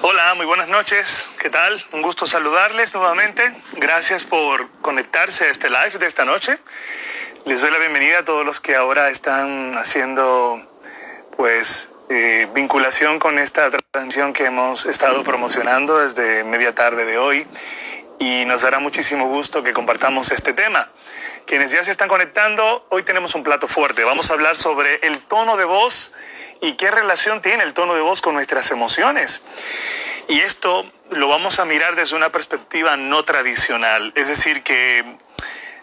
Hola, muy buenas noches. ¿Qué tal? Un gusto saludarles nuevamente. Gracias por conectarse a este live de esta noche. Les doy la bienvenida a todos los que ahora están haciendo, vinculación con esta transmisión que hemos estado promocionando desde media tarde de hoy. Y nos dará muchísimo gusto que compartamos este tema. Quienes ya se están conectando, hoy tenemos un plato fuerte. Vamos a hablar sobre el tono de voz y qué relación tiene el tono de voz con nuestras emociones. Y esto lo vamos a mirar desde una perspectiva no tradicional. Es decir, que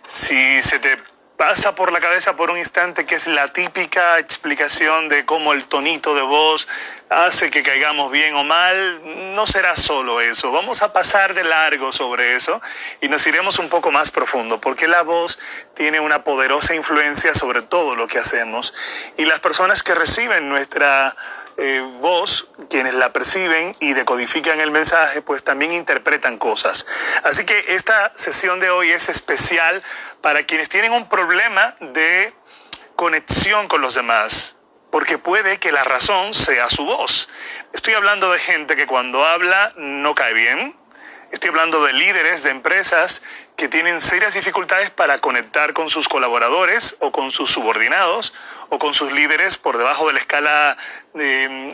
si se te pasa por la cabeza por un instante que es la típica explicación de cómo el tonito de voz hace que caigamos bien o mal, no será solo eso. Vamos a pasar de largo sobre eso y nos iremos un poco más profundo, porque la voz tiene una poderosa influencia sobre todo lo que hacemos. Y las personas que reciben nuestra voz, quienes la perciben y decodifican el mensaje, pues también interpretan cosas. Así que esta sesión de hoy es especial para quienes tienen un problema de conexión con los demás, porque puede que la razón sea su voz. Estoy hablando de gente que cuando habla no cae bien. Estoy hablando de líderes de empresas que tienen serias dificultades para conectar con sus colaboradores o con sus subordinados o con sus líderes por debajo de la escala de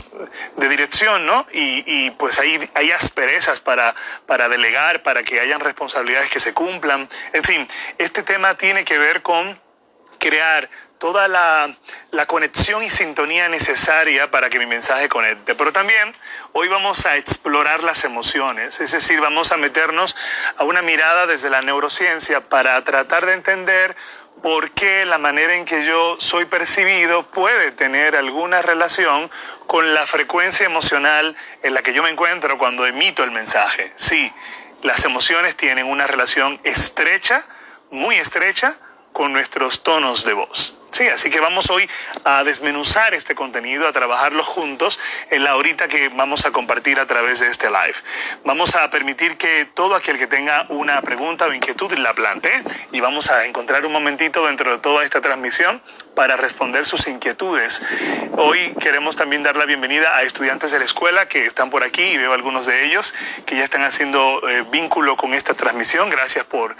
dirección, ¿no? Y pues hay asperezas para delegar, para que hayan responsabilidades que se cumplan. En fin, este tema tiene que ver con crear toda la conexión y sintonía necesaria para que mi mensaje conecte. Pero también hoy vamos a explorar las emociones, es decir, vamos a meternos a una mirada desde la neurociencia para tratar de entender por qué la manera en que yo soy percibido puede tener alguna relación con la frecuencia emocional en la que yo me encuentro cuando emito el mensaje. Sí, las emociones tienen una relación estrecha, muy estrecha, con nuestros tonos de voz. Sí, así que vamos hoy a desmenuzar este contenido, a trabajarlo juntos en la horita que vamos a compartir a través de este live. Vamos a permitir que todo aquel que tenga una pregunta o inquietud la plantee y vamos a encontrar un momentito dentro de toda esta transmisión para responder sus inquietudes. Hoy queremos también dar la bienvenida a estudiantes de la escuela que están por aquí y veo algunos de ellos que ya están haciendo vínculo con esta transmisión. Gracias por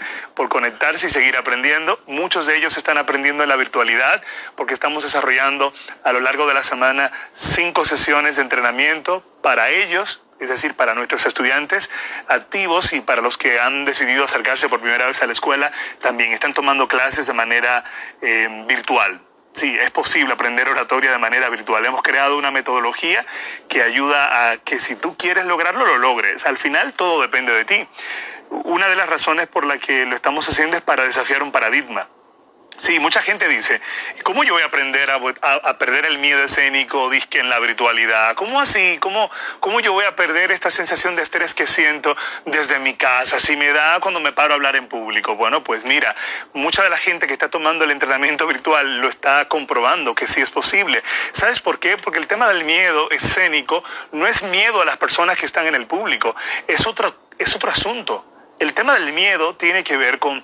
conectarse y seguir aprendiendo. Muchos de ellos están aprendiendo en la virtualidad porque estamos desarrollando a lo largo de la semana 5 sesiones de entrenamiento para ellos, es decir, para nuestros estudiantes activos y para los que han decidido acercarse por primera vez a la escuela, también están tomando clases de manera virtual. Sí, es posible aprender oratoria de manera virtual. Hemos creado una metodología que ayuda a que si tú quieres lograrlo, lo logres. Al final, todo depende de ti. Una de las razones por la que lo estamos haciendo es para desafiar un paradigma. Sí, mucha gente dice, ¿cómo yo voy a aprender a perder el miedo escénico, disque en la virtualidad? ¿Cómo así? ¿Cómo yo voy a perder esta sensación de estrés que siento desde mi casa? Si me da cuando me paro a hablar en público. Bueno, pues mira, mucha de la gente que está tomando el entrenamiento virtual lo está comprobando que sí es posible. ¿Sabes por qué? Porque el tema del miedo escénico no es miedo a las personas que están en el público, es otro asunto. El tema del miedo tiene que ver con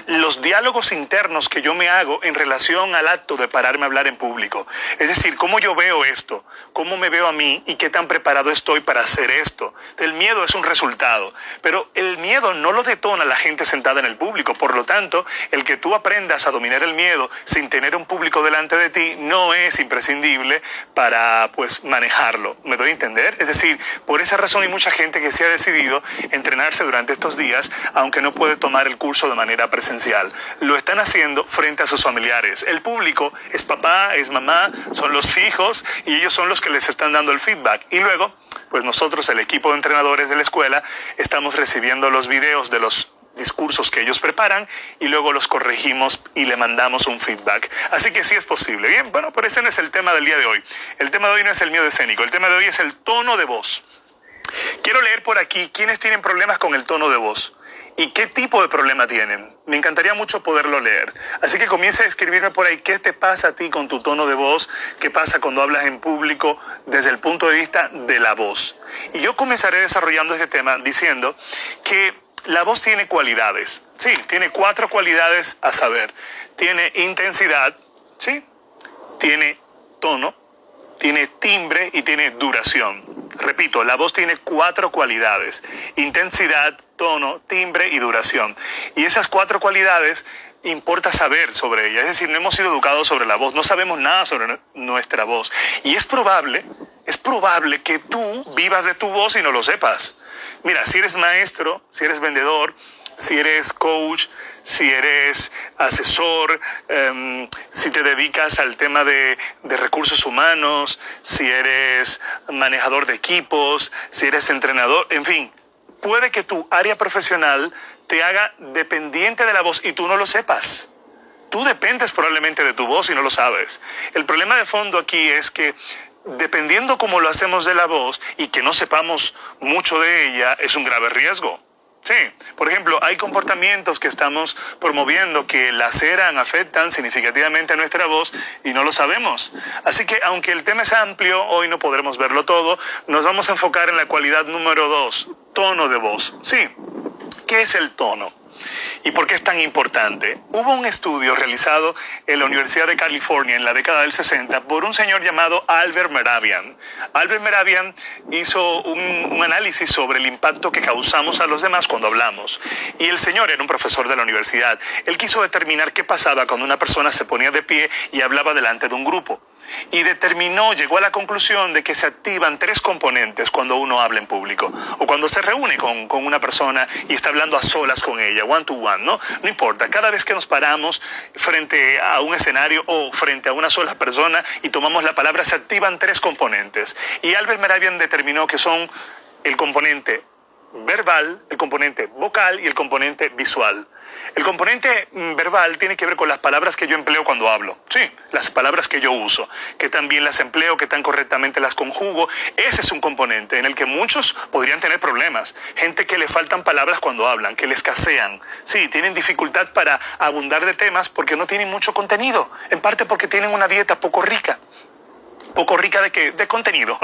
los diálogos internos que yo me hago en relación al acto de pararme a hablar en público. Es decir, cómo yo veo esto, cómo me veo a mí y qué tan preparado estoy para hacer esto. El miedo es un resultado, pero el miedo no lo detona la gente sentada en el público. Por lo tanto, el que tú aprendas a dominar el miedo sin tener un público delante de ti no es imprescindible para manejarlo. ¿Me doy a entender? Es decir, por esa razón hay mucha gente que se ha decidido entrenarse durante estos días, aunque no puede tomar el curso de manera presencial. Lo están haciendo frente a sus familiares. El público es papá, es mamá, son los hijos y ellos son los que les están dando el feedback. Y luego, pues nosotros, el equipo de entrenadores de la escuela, estamos recibiendo los videos de los discursos que ellos preparan y luego los corregimos y le mandamos un feedback. Así que sí es posible. Bien, bueno, pero ese no es el tema del día de hoy. El tema de hoy no es el miedo escénico. El tema de hoy es el tono de voz. Quiero leer por aquí quiénes tienen problemas con el tono de voz y qué tipo de problema tienen. Me encantaría mucho poderlo leer. Así que comienza a escribirme por ahí qué te pasa a ti con tu tono de voz, qué pasa cuando hablas en público desde el punto de vista de la voz. Y yo comenzaré desarrollando este tema diciendo que la voz tiene cualidades. Sí, tiene 4 cualidades a saber. Tiene intensidad, ¿sí? Tiene tono, tiene timbre y tiene duración. Repito, la voz tiene 4 cualidades: intensidad, tono, timbre y duración. Y esas 4 cualidades importa saber sobre ella. Es decir, no hemos sido educados sobre la voz, no sabemos nada sobre nuestra voz. Y es probable que tú vivas de tu voz y no lo sepas. Mira, si eres maestro, si eres vendedor, si eres coach, si eres asesor, si te dedicas al tema de recursos humanos, si eres manejador de equipos, si eres entrenador, en fin, puede que tu área profesional te haga dependiente de la voz y tú no lo sepas. Tú dependes probablemente de tu voz y no lo sabes. El problema de fondo aquí es que dependiendo cómo lo hacemos de la voz y que no sepamos mucho de ella, es un grave riesgo. Sí, por ejemplo, hay comportamientos que estamos promoviendo que laceran, afectan significativamente a nuestra voz y no lo sabemos. Así que aunque el tema es amplio, hoy no podremos verlo todo, nos vamos a enfocar en la cualidad número 2, tono de voz. Sí, ¿qué es el tono? ¿Y por qué es tan importante? Hubo un estudio realizado en la Universidad de California en la década del 60 por un señor llamado Albert Mehrabian. Albert Mehrabian hizo un análisis sobre el impacto que causamos a los demás cuando hablamos. Y el señor era un profesor de la universidad. Él quiso determinar qué pasaba cuando una persona se ponía de pie y hablaba delante de un grupo. Y llegó a la conclusión de que se activan 3 componentes cuando uno habla en público o cuando se reúne con una persona y está hablando a solas con ella, one to one, ¿no? No importa, cada vez que nos paramos frente a un escenario o frente a una sola persona y tomamos la palabra, se activan 3 componentes. Y Albert Mehrabian determinó que son el componente verbal, el componente vocal y el componente visual. El componente verbal tiene que ver con las palabras que yo empleo cuando hablo. Sí, las palabras que yo uso, que tan bien las empleo, que tan correctamente las conjugo. Ese es un componente en el que muchos podrían tener problemas. Gente que le faltan palabras cuando hablan, que le escasean. Sí, tienen dificultad para abundar de temas porque no tienen mucho contenido. En parte porque tienen una dieta poco rica. ¿Poco rica de qué? De contenido.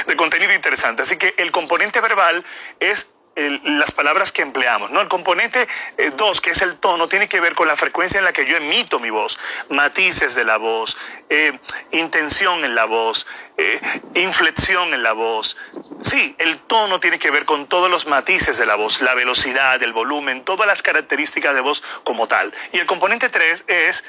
De contenido interesante. Así que el componente verbal es las palabras que empleamos, ¿no? El componente 2, que es el tono, tiene que ver con la frecuencia en la que yo emito mi voz, matices de la voz, intención en la voz, inflexión en la voz. Sí, el tono tiene que ver con todos los matices de la voz, la velocidad, el volumen, todas las características de voz como tal. Y el componente 3 es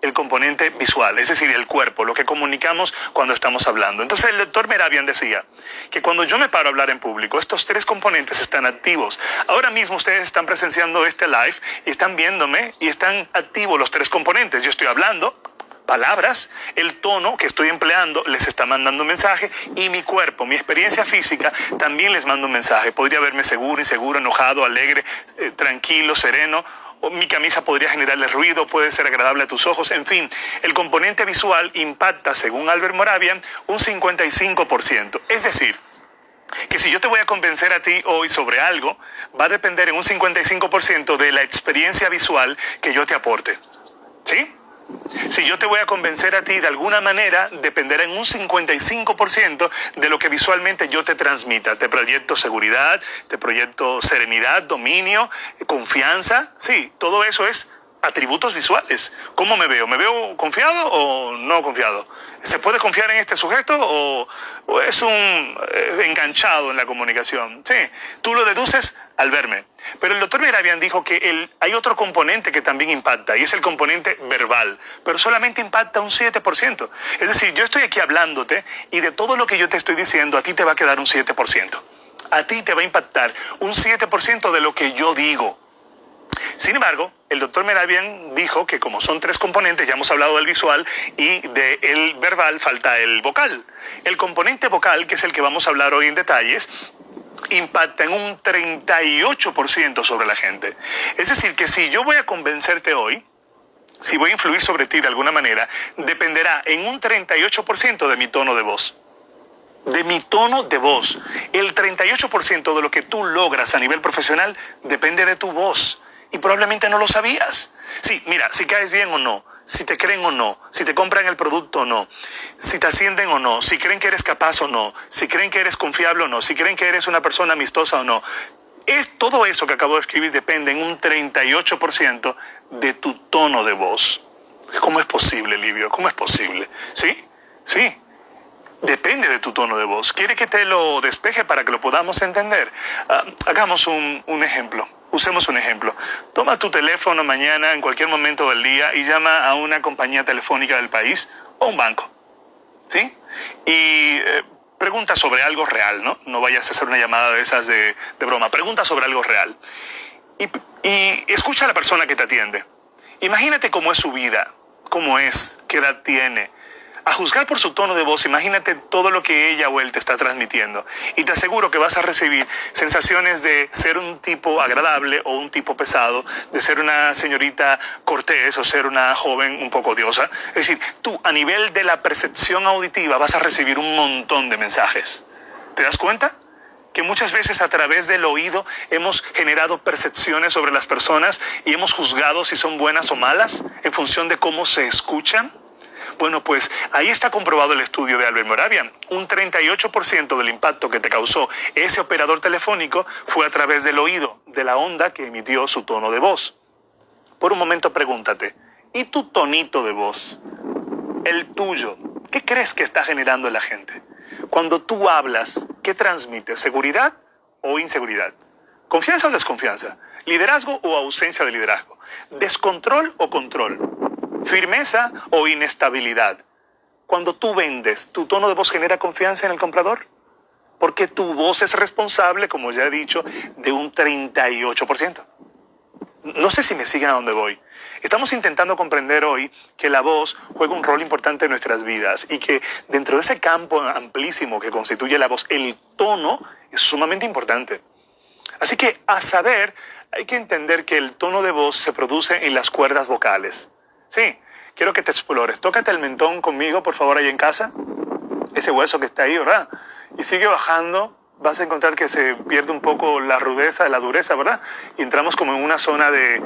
el componente visual, es decir, el cuerpo, lo que comunicamos cuando estamos hablando. Entonces el doctor Mehrabian decía que cuando yo me paro a hablar en público, estos 3 componentes están activos. Ahora mismo ustedes están presenciando este live y están viéndome y están activos los 3 componentes. Yo estoy hablando, palabras, el tono que estoy empleando les está mandando un mensaje y mi cuerpo, mi experiencia física también les manda un mensaje. Podría verme seguro, inseguro, enojado, alegre, tranquilo, sereno. O mi camisa podría generarle ruido, puede ser agradable a tus ojos, en fin. El componente visual impacta, según Albert Mehrabian, un 55%. Es decir, que si yo te voy a convencer a ti hoy sobre algo, va a depender en un 55% de la experiencia visual que yo te aporte. ¿Sí? Si yo te voy a convencer a ti de alguna manera, dependerá en un 55% de lo que visualmente yo te transmita. Te proyecto seguridad, te proyecto serenidad, dominio, confianza. Sí, todo eso es atributos visuales. ¿Cómo me veo? ¿Me veo confiado o no confiado? ¿Se puede confiar en este sujeto o es un enganchado en la comunicación? Sí, tú lo deduces al verme. Pero el doctor Mehrabian dijo que hay otro componente que también impacta y es el componente verbal, pero solamente impacta un 7%. Es decir, yo estoy aquí hablándote y de todo lo que yo te estoy diciendo, a ti te va a quedar un 7%. A ti te va a impactar un 7% de lo que yo digo. Sin embargo, el doctor Mehrabian dijo que como son 3 componentes, ya hemos hablado del visual y del verbal, falta el vocal. El componente vocal, que es el que vamos a hablar hoy en detalles, impacta en un 38% sobre la gente. Es decir, que si yo voy a convencerte hoy, si voy a influir sobre ti de alguna manera, dependerá en un 38% de mi tono de voz. De mi tono de voz. El 38% de lo que tú logras a nivel profesional depende de tu voz. Y probablemente no lo sabías. Sí, mira, si caes bien o no, si te creen o no, si te compran el producto o no, si te ascienden o no, si creen que eres capaz o no, si creen que eres confiable o no, si creen que eres una persona amistosa o no. Todo eso que acabo de escribir depende en un 38% de tu tono de voz. ¿Cómo es posible, Livio? ¿Cómo es posible? ¿Sí? Sí. Depende de tu tono de voz. ¿Quiere que te lo despeje para que lo podamos entender? Hagamos un ejemplo. Usemos un ejemplo. Toma tu teléfono mañana, en cualquier momento del día, y llama a una compañía telefónica del país o un banco. ¿Sí? Y pregunta sobre algo real, ¿no? No vayas a hacer una llamada de esas de broma. Pregunta sobre algo real. Y escucha a la persona que te atiende. Imagínate cómo es su vida, cómo es, qué edad tiene. A juzgar por su tono de voz, imagínate todo lo que ella o él te está transmitiendo. Y te aseguro que vas a recibir sensaciones de ser un tipo agradable o un tipo pesado, de ser una señorita cortés o ser una joven un poco odiosa. Es decir, tú a nivel de la percepción auditiva vas a recibir un montón de mensajes. ¿Te das cuenta? Que muchas veces a través del oído hemos generado percepciones sobre las personas y hemos juzgado si son buenas o malas en función de cómo se escuchan. Bueno, pues ahí está comprobado el estudio de Albert Moravian. Un 38% del impacto que te causó ese operador telefónico fue a través del oído, de la onda que emitió su tono de voz. Por un momento pregúntate, ¿y tu tonito de voz? El tuyo, ¿qué crees que está generando en la gente? Cuando tú hablas, ¿qué transmites? ¿Seguridad o inseguridad? ¿Confianza o desconfianza? ¿Liderazgo o ausencia de liderazgo? ¿Descontrol o control? ¿Firmeza o inestabilidad? Cuando tú vendes, ¿tu tono de voz genera confianza en el comprador? Porque tu voz es responsable, como ya he dicho, de un 38%. No sé si me siguen a dónde voy. Estamos intentando comprender hoy que la voz juega un rol importante en nuestras vidas y que dentro de ese campo amplísimo que constituye la voz, el tono es sumamente importante. Así que, a saber, hay que entender que el tono de voz se produce en las cuerdas vocales. Sí, quiero que te explores. Tócate el mentón conmigo, por favor, ahí en casa. Ese hueso que está ahí, ¿verdad? Y sigue bajando. Vas a encontrar que se pierde un poco la rudeza, la dureza, ¿verdad? Y entramos como en una zona de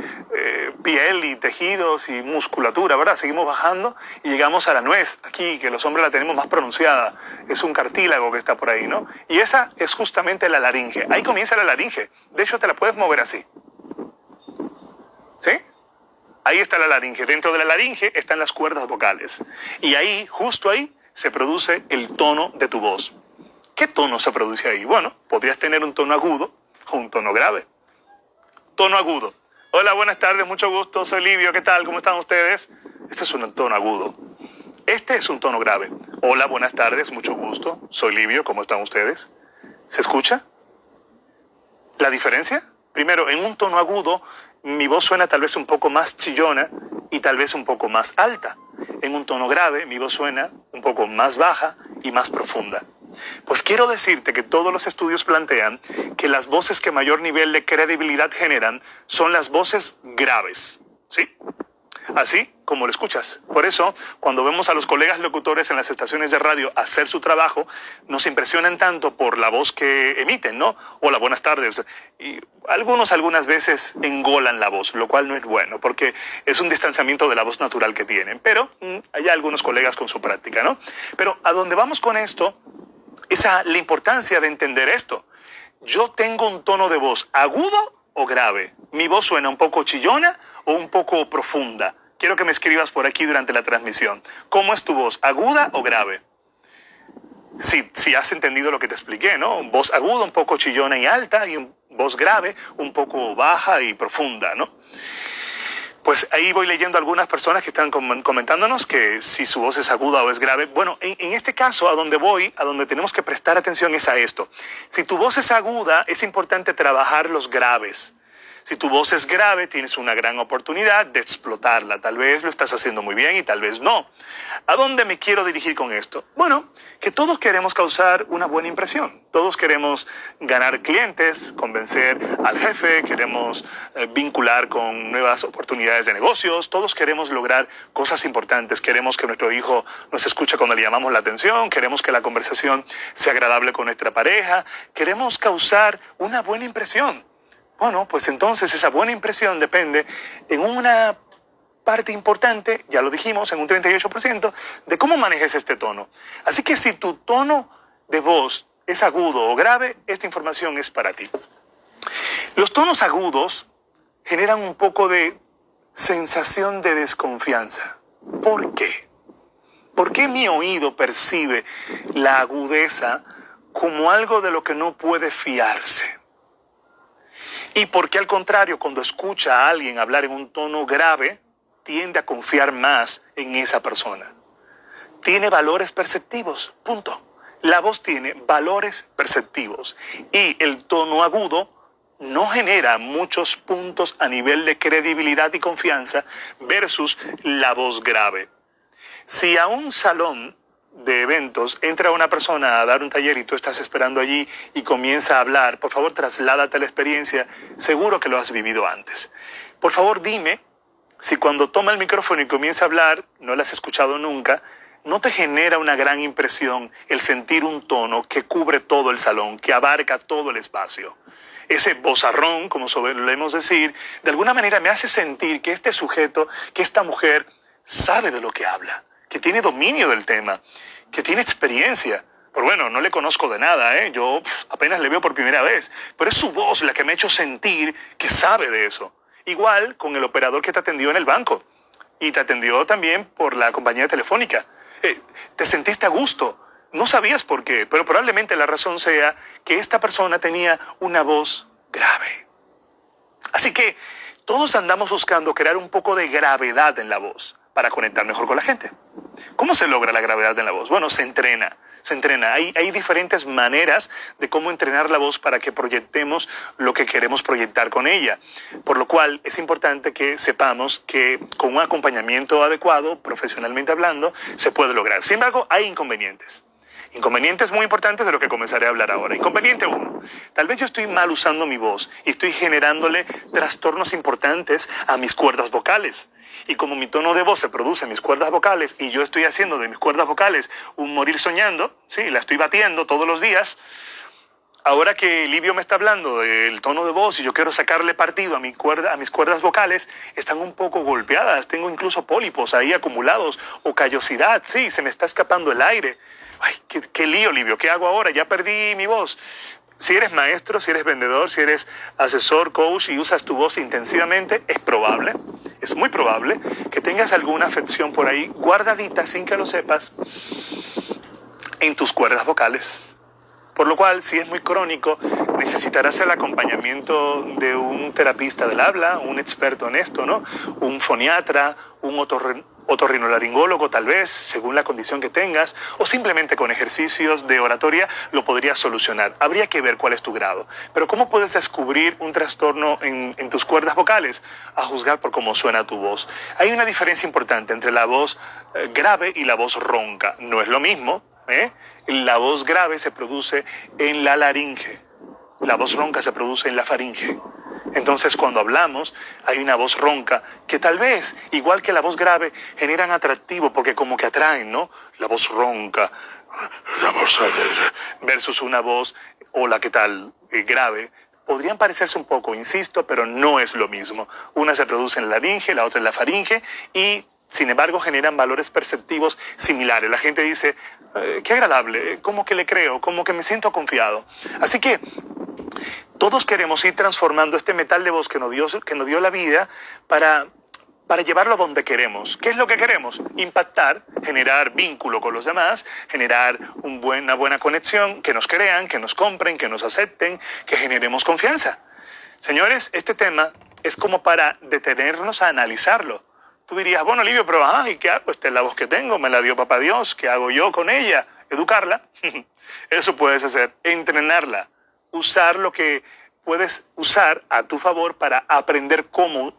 piel y tejidos y musculatura, ¿verdad? Seguimos bajando y llegamos a la nuez, aquí, que los hombres la tenemos más pronunciada. Es un cartílago que está por ahí, ¿no? Y esa es justamente la laringe. Ahí comienza la laringe. De hecho, te la puedes mover así. ¿Sí? Ahí está la laringe. Dentro de la laringe están las cuerdas vocales. Y ahí, justo ahí, se produce el tono de tu voz. ¿Qué tono se produce ahí? Bueno, podrías tener un tono agudo o un tono grave. Tono agudo. Hola, buenas tardes, mucho gusto, soy Livio, ¿qué tal? ¿Cómo están ustedes? Este es un tono agudo. Este es un tono grave. Hola, buenas tardes, mucho gusto, soy Livio, ¿cómo están ustedes? ¿Se escucha la diferencia? Primero, en un tono agudo, mi voz suena tal vez un poco más chillona y tal vez un poco más alta. En un tono grave, mi voz suena un poco más baja y más profunda. Pues quiero decirte que todos los estudios plantean que las voces que mayor nivel de credibilidad generan son las voces graves, ¿sí? Así como lo escuchas. Por eso, cuando vemos a los colegas locutores en las estaciones de radio hacer su trabajo, nos impresionan tanto por la voz que emiten, ¿no? Hola, buenas tardes. Y algunas veces engolan la voz, lo cual no es bueno, porque es un distanciamiento de la voz natural que tienen. Pero hay algunos colegas con su práctica, ¿no? Pero a dónde vamos con esto es a la importancia de entender esto. Yo tengo un tono de voz agudo o grave. Mi voz suena un poco chillona o un poco profunda. Quiero que me escribas por aquí durante la transmisión. ¿Cómo es tu voz? ¿Aguda o grave? Si has entendido lo que te expliqué, ¿no? Voz aguda, un poco chillona y alta, y voz grave, un poco baja y profunda, ¿no? Pues ahí voy leyendo algunas personas que están comentándonos que si su voz es aguda o es grave. Bueno, en este caso, a donde tenemos que prestar atención es a esto. Si tu voz es aguda, es importante trabajar los graves. Si tu voz es grave, tienes una gran oportunidad de explotarla. Tal vez lo estás haciendo muy bien y tal vez no. ¿A dónde me quiero dirigir con esto? Bueno, que todos queremos causar una buena impresión. Todos queremos ganar clientes, convencer al jefe, queremos vincular con nuevas oportunidades de negocios. Todos queremos lograr cosas importantes. Queremos que nuestro hijo nos escuche cuando le llamamos la atención. Queremos que la conversación sea agradable con nuestra pareja. Queremos causar una buena impresión. Bueno, pues entonces esa buena impresión depende en una parte importante, ya lo dijimos, en un 38%, de cómo manejes este tono. Así que si tu tono de voz es agudo o grave, esta información es para ti. Los tonos agudos generan un poco de sensación de desconfianza. ¿Por qué? ¿Por qué mi oído percibe la agudeza como algo de lo que no puede fiarse? ¿Y por qué al contrario, cuando escucha a alguien hablar en un tono grave, tiende a confiar más en esa persona? Tiene valores perceptivos, punto. La voz tiene valores perceptivos y el tono agudo no genera muchos puntos a nivel de credibilidad y confianza versus la voz grave. Si a un salón de eventos entra una persona a dar un taller y tú estás esperando allí y comienza a hablar, por favor trasládate la experiencia, seguro que lo has vivido antes. Por favor dime si cuando toma el micrófono y comienza a hablar, no lo has escuchado nunca, ¿no te genera una gran impresión el sentir un tono que cubre todo el salón, que abarca todo el espacio? Ese vozarrón, como solemos decir, de alguna manera me hace sentir que este sujeto, que esta mujer, sabe de lo que habla, que tiene dominio del tema, que tiene experiencia. Pero bueno, no le conozco de nada, ¿eh? Yo apenas le veo por primera vez, pero es su voz la que me ha hecho sentir que sabe de eso. Igual con el operador que te atendió en el banco y te atendió también por la compañía telefónica. Te sentiste a gusto, no sabías por qué, pero probablemente la razón sea que esta persona tenía una voz grave. Así que todos andamos buscando crear un poco de gravedad en la voz para conectar mejor con la gente. ¿Cómo se logra la gravedad en la voz? Bueno, se entrena. Hay diferentes maneras de cómo entrenar la voz para que proyectemos lo que queremos proyectar con ella. Por lo cual es importante que sepamos que con un acompañamiento adecuado, profesionalmente hablando, se puede lograr. Sin embargo, hay inconvenientes. Inconvenientes muy importantes de lo que comenzaré a hablar ahora. Inconveniente 1. Tal vez yo estoy mal usando mi voz y estoy generándole trastornos importantes a mis cuerdas vocales. Y como mi tono de voz se produce en mis cuerdas vocales y yo estoy haciendo de mis cuerdas vocales un morir soñando, sí, la estoy batiendo todos los días, ahora que Livio me está hablando del tono de voz y yo quiero sacarle partido a mis cuerdas vocales, están un poco golpeadas. Tengo incluso pólipos ahí acumulados o callosidad, sí, se me está escapando el aire. Ay, qué lío, Livio, ¿qué hago ahora? Ya perdí mi voz. Si eres maestro, si eres vendedor, si eres asesor, coach y usas tu voz intensivamente, es muy probable que tengas alguna afección por ahí guardadita sin que lo sepas en tus cuerdas vocales. Por lo cual, si es muy crónico, necesitarás el acompañamiento de un terapista del habla, un experto en esto, ¿no? Un foniatra, un otorrinolaringólogo tal vez, según la condición que tengas, o simplemente con ejercicios de oratoria lo podrías solucionar. Habría que ver cuál es tu grado. Pero ¿cómo puedes descubrir un trastorno en tus cuerdas vocales? A juzgar por cómo suena tu voz. Hay una diferencia importante entre la voz grave y la voz ronca. No es lo mismo, ¿eh? La voz grave se produce en la laringe. La voz ronca se produce en la faringe. Entonces, cuando hablamos, hay una voz ronca que tal vez, igual que la voz grave, generan atractivo porque como que atraen, ¿no? La voz ronca versus una voz, hola, ¿qué tal? Grave. Podrían parecerse un poco, insisto, pero no es lo mismo. Una se produce en la laringe, la otra en la faringe y sin embargo, generan valores perceptivos similares. La gente dice, qué agradable, como que le creo, como que me siento confiado. Así que todos queremos ir transformando este metal de voz que nos dio la vida para llevarlo donde queremos. ¿Qué es lo que queremos? Impactar, generar vínculo con los demás, generar una buena conexión, que nos crean, que nos compren, que nos acepten, que generemos confianza. Señores, este tema es como para detenernos a analizarlo. Tú dirías, bueno, Livio, pero ¿y qué hago? Esta es la voz que tengo, me la dio papá Dios, ¿qué hago yo con ella? ¿Educarla? Eso puedes hacer, entrenarla, usar lo que puedes usar a tu favor para aprender cómo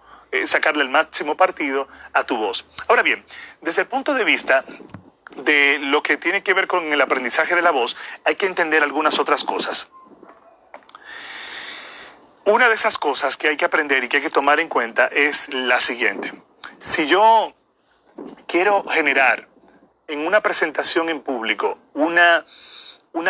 sacarle el máximo partido a tu voz. Ahora bien, desde el punto de vista de lo que tiene que ver con el aprendizaje de la voz, hay que entender algunas otras cosas. Una de esas cosas que hay que aprender y que hay que tomar en cuenta es la siguiente. Si yo quiero generar en una presentación en público una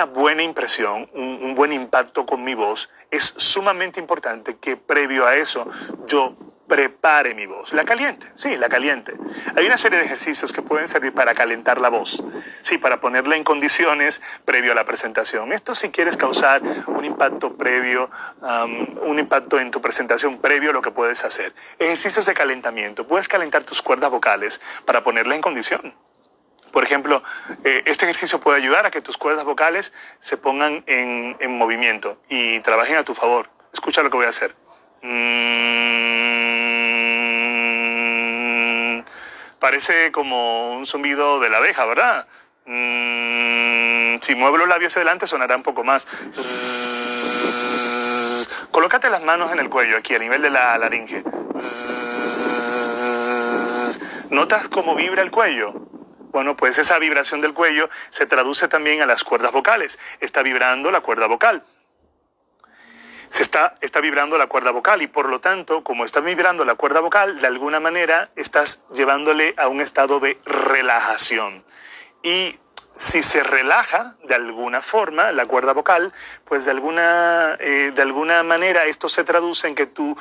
buena impresión, un buen impacto con mi voz, es sumamente importante que previo a eso yo prepare mi voz. La caliente, sí, la caliente. Hay una serie de ejercicios que pueden servir para calentar la voz, sí, para ponerla en condiciones previo a la presentación. Esto si quieres causar un impacto previo, un impacto en tu presentación previo a lo que puedes hacer. Ejercicios de calentamiento. Puedes calentar tus cuerdas vocales para ponerla en condición. Por ejemplo, este ejercicio puede ayudar a que tus cuerdas vocales se pongan en movimiento y trabajen a tu favor. Escucha lo que voy a hacer. Parece como un zumbido de la abeja, ¿verdad? Si muevo los labios hacia adelante sonará un poco más. Colócate las manos en el cuello, aquí a nivel de la laringe. ¿Notas cómo vibra el cuello? Bueno, pues esa vibración del cuello se traduce también a las cuerdas vocales. Está vibrando la cuerda vocal. Está vibrando la cuerda vocal y por lo tanto, como está vibrando la cuerda vocal, de alguna manera estás llevándole a un estado de relajación. Y si se relaja de alguna forma la cuerda vocal, pues de alguna manera esto se traduce en que tu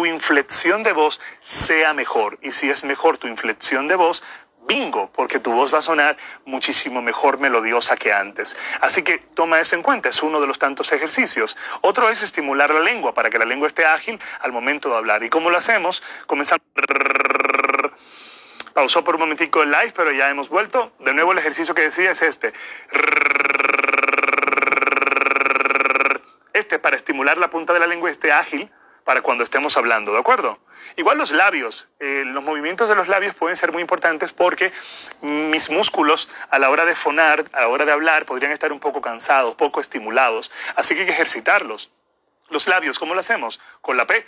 inflexión de voz sea mejor. Y si es mejor tu inflexión de voz, bingo, porque tu voz va a sonar muchísimo mejor melodiosa que antes. Así que toma eso en cuenta, es uno de los tantos ejercicios. Otro es estimular la lengua para que la lengua esté ágil al momento de hablar. ¿Y cómo lo hacemos? Comenzamos. Pausó por un momentico el live, pero ya hemos vuelto. De nuevo el ejercicio que decía es este. Para estimular la punta de la lengua esté ágil para cuando estemos hablando, ¿de acuerdo? Igual los labios, los movimientos de los labios pueden ser muy importantes porque mis músculos a la hora de fonar, a la hora de hablar, podrían estar un poco cansados, poco estimulados, así que hay que ejercitarlos. Los labios, ¿cómo lo hacemos? Con la P.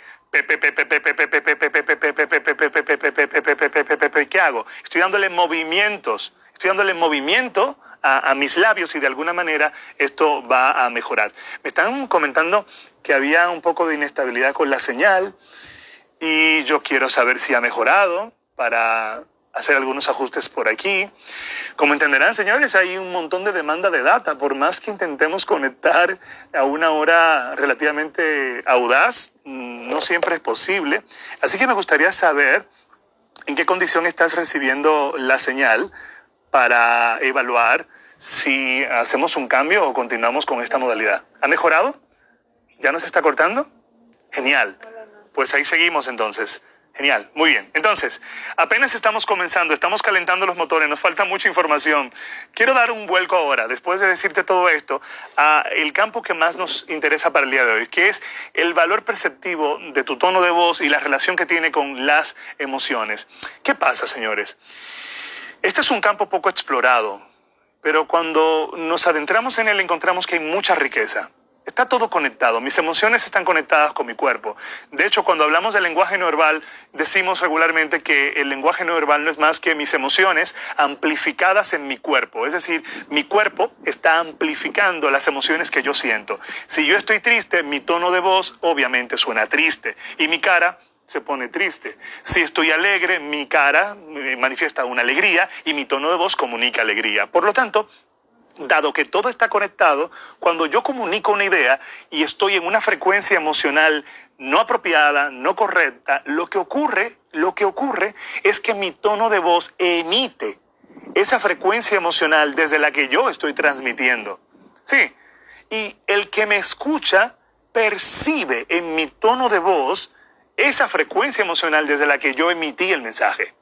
¿Qué hago? Estoy dándole movimientos, estoy dándole movimiento a mis labios y de alguna manera esto va a mejorar. Me están comentando que había un poco de inestabilidad con la señal y yo quiero saber si ha mejorado para hacer algunos ajustes por aquí. Como entenderán, señores, hay un montón de demanda de data. Por más que intentemos conectar a una hora relativamente audaz, no siempre es posible. Así que me gustaría saber en qué condición estás recibiendo la señal para evaluar si hacemos un cambio o continuamos con esta modalidad. ¿Ha mejorado? ¿Ya no se está cortando? Genial. Pues ahí seguimos entonces. Genial, muy bien. Entonces, apenas estamos comenzando, estamos calentando los motores, nos falta mucha información. Quiero dar un vuelco ahora, después de decirte todo esto, a el campo que más nos interesa para el día de hoy, que es el valor perceptivo de tu tono de voz y la relación que tiene con las emociones. ¿Qué pasa, señores? Este es un campo poco explorado, pero cuando nos adentramos en él encontramos que hay mucha riqueza. Está todo conectado, mis emociones están conectadas con mi cuerpo. De hecho, cuando hablamos del lenguaje no verbal, decimos regularmente que el lenguaje no verbal no es más que mis emociones amplificadas en mi cuerpo. Es decir, mi cuerpo está amplificando las emociones que yo siento. Si yo estoy triste, mi tono de voz obviamente suena triste y mi cara se pone triste. Si estoy alegre, mi cara manifiesta una alegría y mi tono de voz comunica alegría. Por lo tanto, dado que todo está conectado, cuando yo comunico una idea y estoy en una frecuencia emocional no apropiada, no correcta, lo que ocurre es que mi tono de voz emite esa frecuencia emocional desde la que yo estoy transmitiendo. Sí, y el que me escucha percibe en mi tono de voz esa frecuencia emocional desde la que yo emití el mensaje.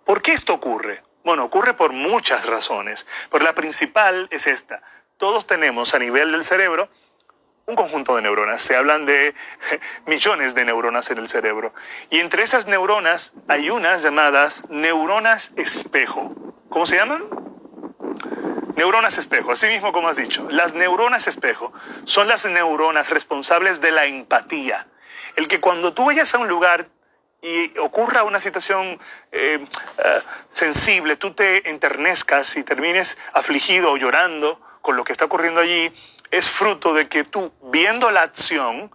¿Por qué esto ocurre? Bueno, ocurre por muchas razones, pero la principal es esta. Todos tenemos a nivel del cerebro un conjunto de neuronas. Se hablan de millones de neuronas en el cerebro. Y entre esas neuronas hay unas llamadas neuronas espejo. ¿Cómo se llaman? Neuronas espejo, así mismo como has dicho. Las neuronas espejo son las neuronas responsables de la empatía. El que cuando tú vayas a un lugar y ocurra una situación sensible, tú te enternezcas y termines afligido o llorando con lo que está ocurriendo allí, es fruto de que tú, viendo la acción,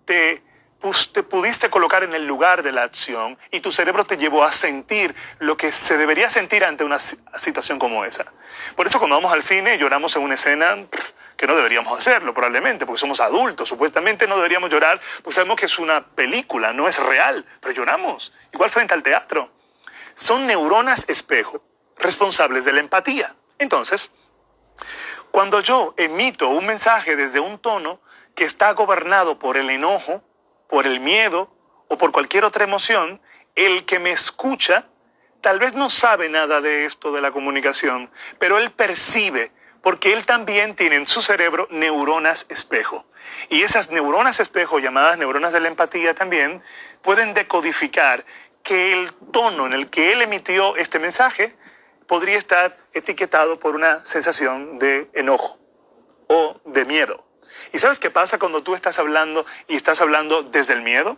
te pudiste colocar en el lugar de la acción y tu cerebro te llevó a sentir lo que se debería sentir ante una situación como esa. Por eso cuando vamos al cine lloramos en una escena que no deberíamos hacerlo probablemente, porque somos adultos, supuestamente no deberíamos llorar, porque sabemos que es una película, no es real, pero lloramos, igual frente al teatro. Son neuronas espejo, responsables de la empatía. Entonces, cuando yo emito un mensaje desde un tono que está gobernado por el enojo, por el miedo o por cualquier otra emoción, el que me escucha tal vez no sabe nada de esto de la comunicación, pero él percibe, porque él también tiene en su cerebro neuronas espejo. Y esas neuronas espejo, llamadas neuronas de la empatía también, pueden decodificar que el tono en el que él emitió este mensaje podría estar etiquetado por una sensación de enojo o de miedo. ¿Y sabes qué pasa cuando tú estás hablando y estás hablando desde el miedo?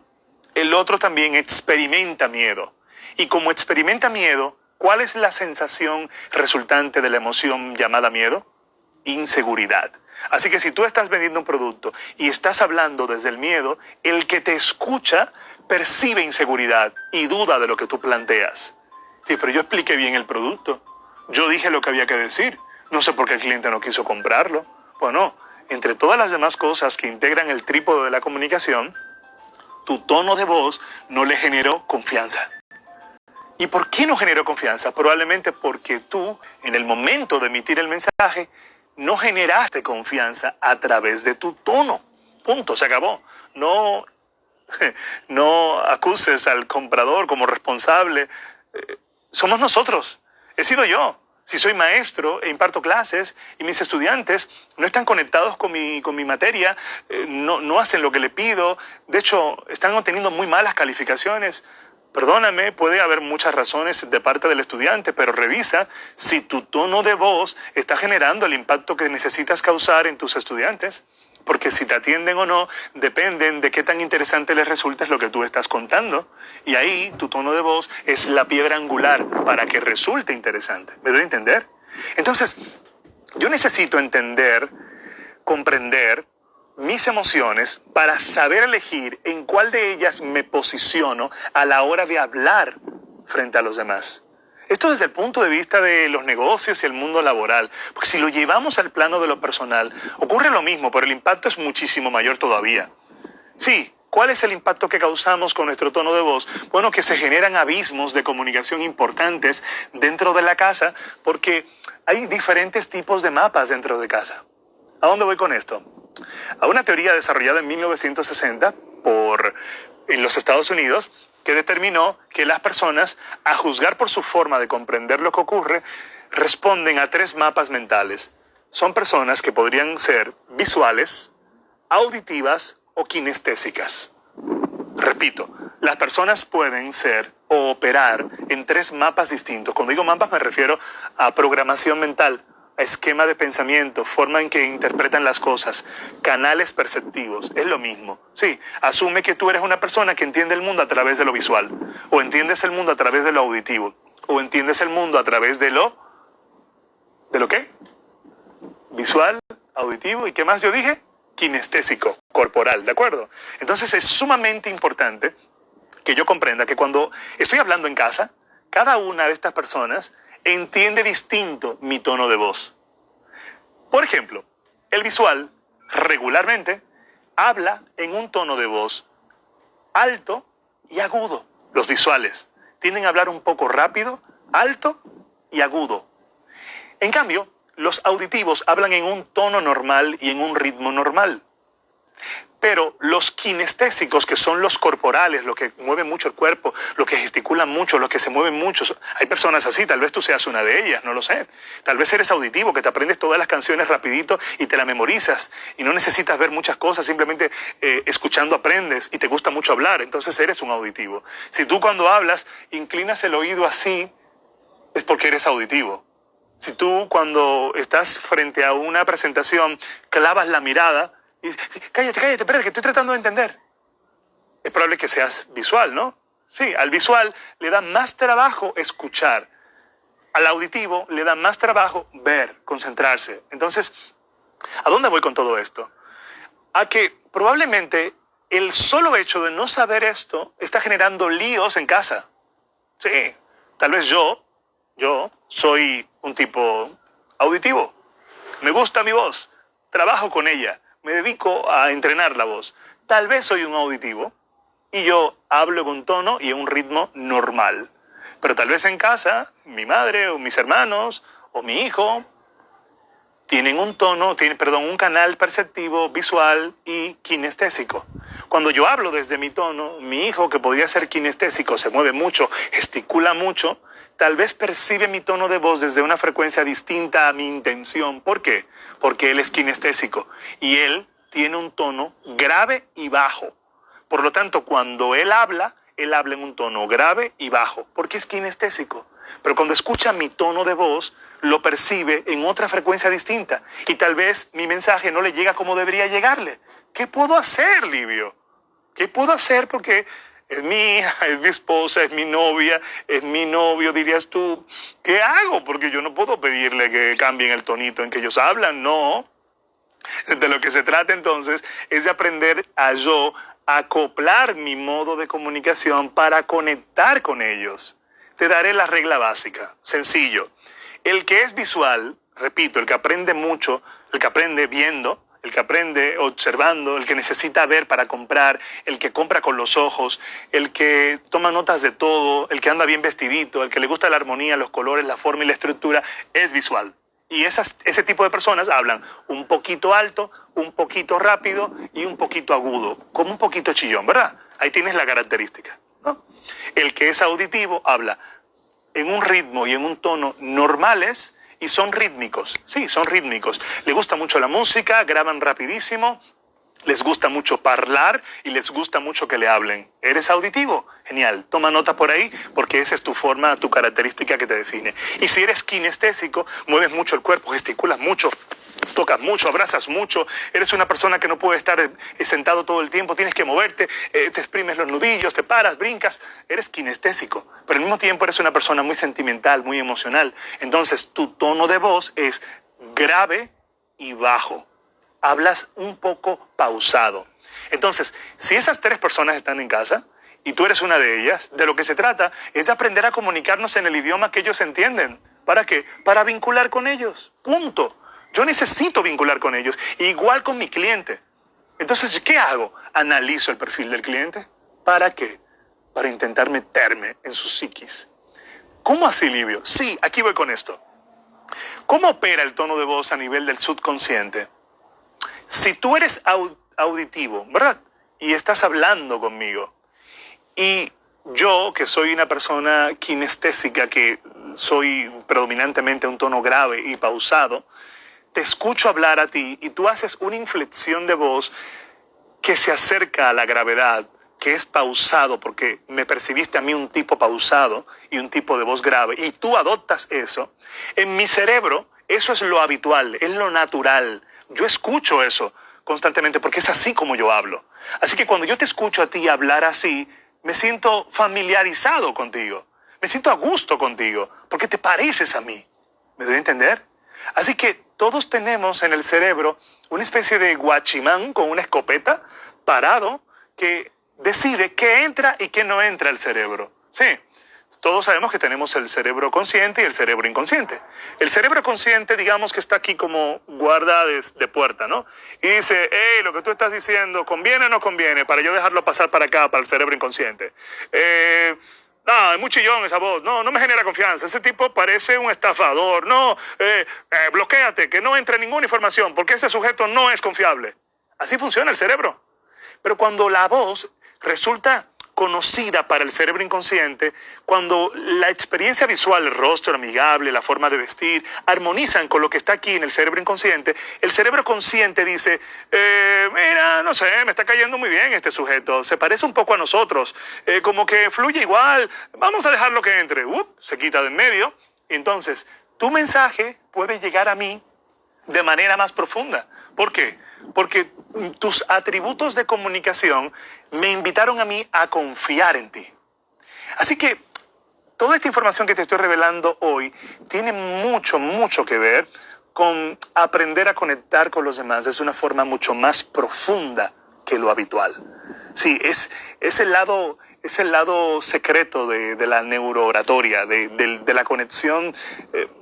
El otro también experimenta miedo. Y como experimenta miedo, ¿cuál es la sensación resultante de la emoción llamada miedo? Inseguridad. Así que si tú estás vendiendo un producto y estás hablando desde el miedo, el que te escucha percibe inseguridad y duda de lo que tú planteas. Sí, pero yo expliqué bien el producto. Yo dije lo que había que decir. No sé por qué el cliente no quiso comprarlo. Bueno, entre todas las demás cosas que integran el trípode de la comunicación, tu tono de voz no le generó confianza. ¿Y por qué no generó confianza? Probablemente porque tú, en el momento de emitir el mensaje, no generaste confianza a través de tu tono. Punto, se acabó. No acuses al comprador como responsable. Somos nosotros. He sido yo. Si soy maestro e imparto clases y mis estudiantes no están conectados con mi materia, no hacen lo que le pido, de hecho están obteniendo muy malas calificaciones. Perdóname, puede haber muchas razones de parte del estudiante, pero revisa si tu tono de voz está generando el impacto que necesitas causar en tus estudiantes. Porque si te atienden o no, dependen de qué tan interesante les resulte lo que tú estás contando. Y ahí tu tono de voz es la piedra angular para que resulte interesante. ¿Me doy a entender? Entonces, yo necesito entender, comprender mis emociones para saber elegir en cuál de ellas me posiciono a la hora de hablar frente a los demás. Esto desde el punto de vista de los negocios y el mundo laboral, porque si lo llevamos al plano de lo personal, ocurre lo mismo, pero el impacto es muchísimo mayor todavía. Sí, ¿cuál es el impacto que causamos con nuestro tono de voz? Bueno, que se generan abismos de comunicación importantes dentro de la casa, porque hay diferentes tipos de mapas dentro de casa. ¿A dónde voy con esto? A una teoría desarrollada en 1960 en los Estados Unidos, que determinó que las personas, a juzgar por su forma de comprender lo que ocurre, responden a 3 mapas mentales. Son personas que podrían ser visuales, auditivas o kinestésicas. Repito, las personas pueden ser o operar en 3 mapas distintos. Cuando digo mapas me refiero a programación mental, a esquema de pensamiento, forma en que interpretan las cosas, canales perceptivos, es lo mismo. Sí, asume que tú eres una persona que entiende el mundo a través de lo visual, o entiendes el mundo a través de lo auditivo, o entiendes el mundo a través de lo... ¿De lo qué? Visual, auditivo, ¿y qué más yo dije? Kinestésico, corporal, ¿de acuerdo? Entonces es sumamente importante que yo comprenda que cuando estoy hablando en casa, cada una de estas personas entiende distinto mi tono de voz. Por ejemplo, el visual regularmente habla en un tono de voz alto y agudo. Los visuales tienden a hablar un poco rápido, alto y agudo. En cambio, los auditivos hablan en un tono normal y en un ritmo normal. Pero los kinestésicos, que son los corporales, los que mueven mucho el cuerpo, los que gesticulan mucho, los que se mueven mucho, hay personas así, tal vez tú seas una de ellas, no lo sé. Tal vez eres auditivo, que te aprendes todas las canciones rapidito y te las memorizas y no necesitas ver muchas cosas, simplemente escuchando aprendes y te gusta mucho hablar, entonces eres un auditivo. Si tú cuando hablas inclinas el oído así, es porque eres auditivo. Si tú cuando estás frente a una presentación clavas la mirada, y, cállate, espérate, que estoy tratando de entender. Es probable que seas visual, ¿no? Sí, al visual le da más trabajo escuchar. Al auditivo le da más trabajo ver, concentrarse. Entonces, ¿a dónde voy con todo esto? A que probablemente el solo hecho de no saber esto está generando líos en casa. Sí, tal vez yo soy un tipo auditivo. Me gusta mi voz, trabajo con ella. Me dedico a entrenar la voz. Tal vez soy un auditivo y yo hablo con tono y en un ritmo normal. Pero tal vez en casa, mi madre o mis hermanos o mi hijo tienen un canal perceptivo, visual y kinestésico. Cuando yo hablo desde mi tono, mi hijo, que podría ser kinestésico, se mueve mucho, gesticula mucho, tal vez percibe mi tono de voz desde una frecuencia distinta a mi intención. ¿Por qué? Porque él es kinestésico y él tiene un tono grave y bajo. Por lo tanto, cuando él habla en un tono grave y bajo, porque es kinestésico. Pero cuando escucha mi tono de voz, lo percibe en otra frecuencia distinta. Y tal vez mi mensaje no le llega como debería llegarle. ¿Qué puedo hacer, Livio? ¿Qué puedo hacer? Porque es mi hija, es mi esposa, es mi novia, es mi novio, dirías tú. ¿Qué hago? Porque yo no puedo pedirle que cambien el tonito en que ellos hablan, no. De lo que se trata entonces es de aprender a yo acoplar mi modo de comunicación para conectar con ellos. Te daré la regla básica, sencillo. El que es visual, repito, el que aprende mucho, el que aprende viendo, el que aprende observando, el que necesita ver para comprar, el que compra con los ojos, el que toma notas de todo, el que anda bien vestidito, el que le gusta la armonía, los colores, la forma y la estructura, es visual. Y ese tipo de personas hablan un poquito alto, un poquito rápido y un poquito agudo, como un poquito chillón, ¿verdad? Ahí tienes la característica, ¿no? El que es auditivo habla en un ritmo y en un tono normales y son rítmicos. Sí, son rítmicos. Le gusta mucho la música, graban rapidísimo, les gusta mucho hablar y les gusta mucho que le hablen. ¿Eres auditivo? Genial. Toma nota por ahí porque esa es tu forma, tu característica que te define. Y si eres kinestésico, mueves mucho el cuerpo, gesticulas mucho, tocas mucho, abrazas mucho, eres una persona que no puede estar sentado todo el tiempo, tienes que moverte, te exprimes los nudillos, te paras, brincas, eres kinestésico. Pero al mismo tiempo eres una persona muy sentimental, muy emocional. Entonces tu tono de voz es grave y bajo. Hablas un poco pausado. Entonces, si esas tres personas están en casa y tú eres una de ellas, de lo que se trata es de aprender a comunicarnos en el idioma que ellos entienden. ¿Para qué? Para vincular con ellos. Punto. Yo necesito vincular con ellos. Igual con mi cliente. Entonces, ¿qué hago? Analizo el perfil del cliente. ¿Para qué? Para intentar meterme en su psiquis. ¿Cómo así, Livio? Sí, aquí voy con esto. ¿Cómo opera el tono de voz a nivel del subconsciente? Si tú eres auditivo, ¿verdad? Y estás hablando conmigo, y yo, que soy una persona kinestésica, que soy predominantemente un tono grave y pausado, te escucho hablar a ti y tú haces una inflexión de voz que se acerca a la gravedad, que es pausado, porque me percibiste a mí un tipo pausado y un tipo de voz grave, y tú adoptas eso. En mi cerebro, eso es lo habitual, es lo natural. Yo escucho eso constantemente porque es así como yo hablo. Así que cuando yo te escucho a ti hablar así, me siento familiarizado contigo. Me siento a gusto contigo porque te pareces a mí. ¿Me doy a entender? Así que todos tenemos en el cerebro una especie de guachimán con una escopeta parado que decide qué entra y qué no entra al cerebro. Sí. Todos sabemos que tenemos el cerebro consciente y el cerebro inconsciente. El cerebro consciente, digamos que está aquí como guarda de puerta, ¿no? Y dice, hey, lo que tú estás diciendo, ¿conviene o no conviene? Para yo dejarlo pasar para acá, para el cerebro inconsciente. No, es muy chillón esa voz. No, no me genera confianza. Ese tipo parece un estafador. No, bloquéate, que no entre ninguna información, porque ese sujeto no es confiable. Así funciona el cerebro. Pero cuando la voz resulta conocida para el cerebro inconsciente, cuando la experiencia visual, el rostro amigable, la forma de vestir, armonizan con lo que está aquí en el cerebro inconsciente, el cerebro consciente dice, mira, no sé, me está cayendo muy bien este sujeto, se parece un poco a nosotros, como que fluye igual, vamos a dejarlo que entre. Se quita de en medio. Entonces, tu mensaje puede llegar a mí de manera más profunda. ¿Por qué? Porque tus atributos de comunicación me invitaron a mí a confiar en ti. Así que toda esta información que te estoy revelando hoy tiene mucho, mucho que ver con aprender a conectar con los demás de una forma mucho más profunda que lo habitual. Sí, es el lado secreto de la neurooratoria, de la conexión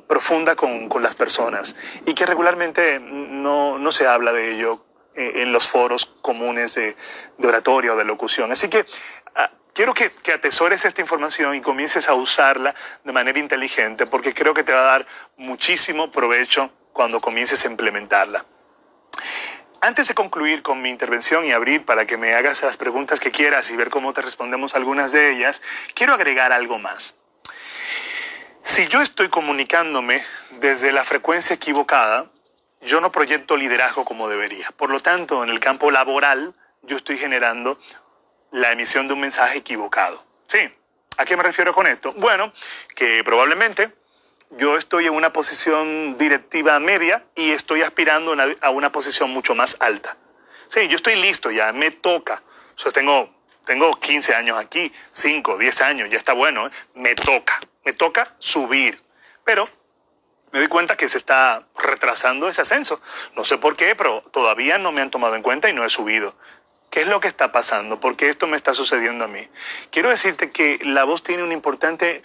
profunda con las personas, y que regularmente no se habla de ello en los foros comunes de oratoria o de locución. Así que quiero que atesores esta información y comiences a usarla de manera inteligente, porque creo que te va a dar muchísimo provecho cuando comiences a implementarla. Antes de concluir con mi intervención y abrir para que me hagas las preguntas que quieras y ver cómo te respondemos algunas de ellas, quiero agregar algo más. Si yo estoy comunicándome desde la frecuencia equivocada, yo no proyecto liderazgo como debería. Por lo tanto, en el campo laboral, yo estoy generando la emisión de un mensaje equivocado. ¿Sí? ¿A qué me refiero con esto? Bueno, que probablemente yo estoy en una posición directiva media y estoy aspirando a una posición mucho más alta. Sí, yo estoy listo ya, me toca. O sea, tengo 15 años aquí, 5, 10 años, ya está bueno, ¿eh? Me toca subir. Pero me doy cuenta que se está retrasando ese ascenso. No sé por qué, pero todavía no me han tomado en cuenta y no he subido. ¿Qué es lo que está pasando? ¿Por qué esto me está sucediendo a mí? Quiero decirte que la voz tiene una importante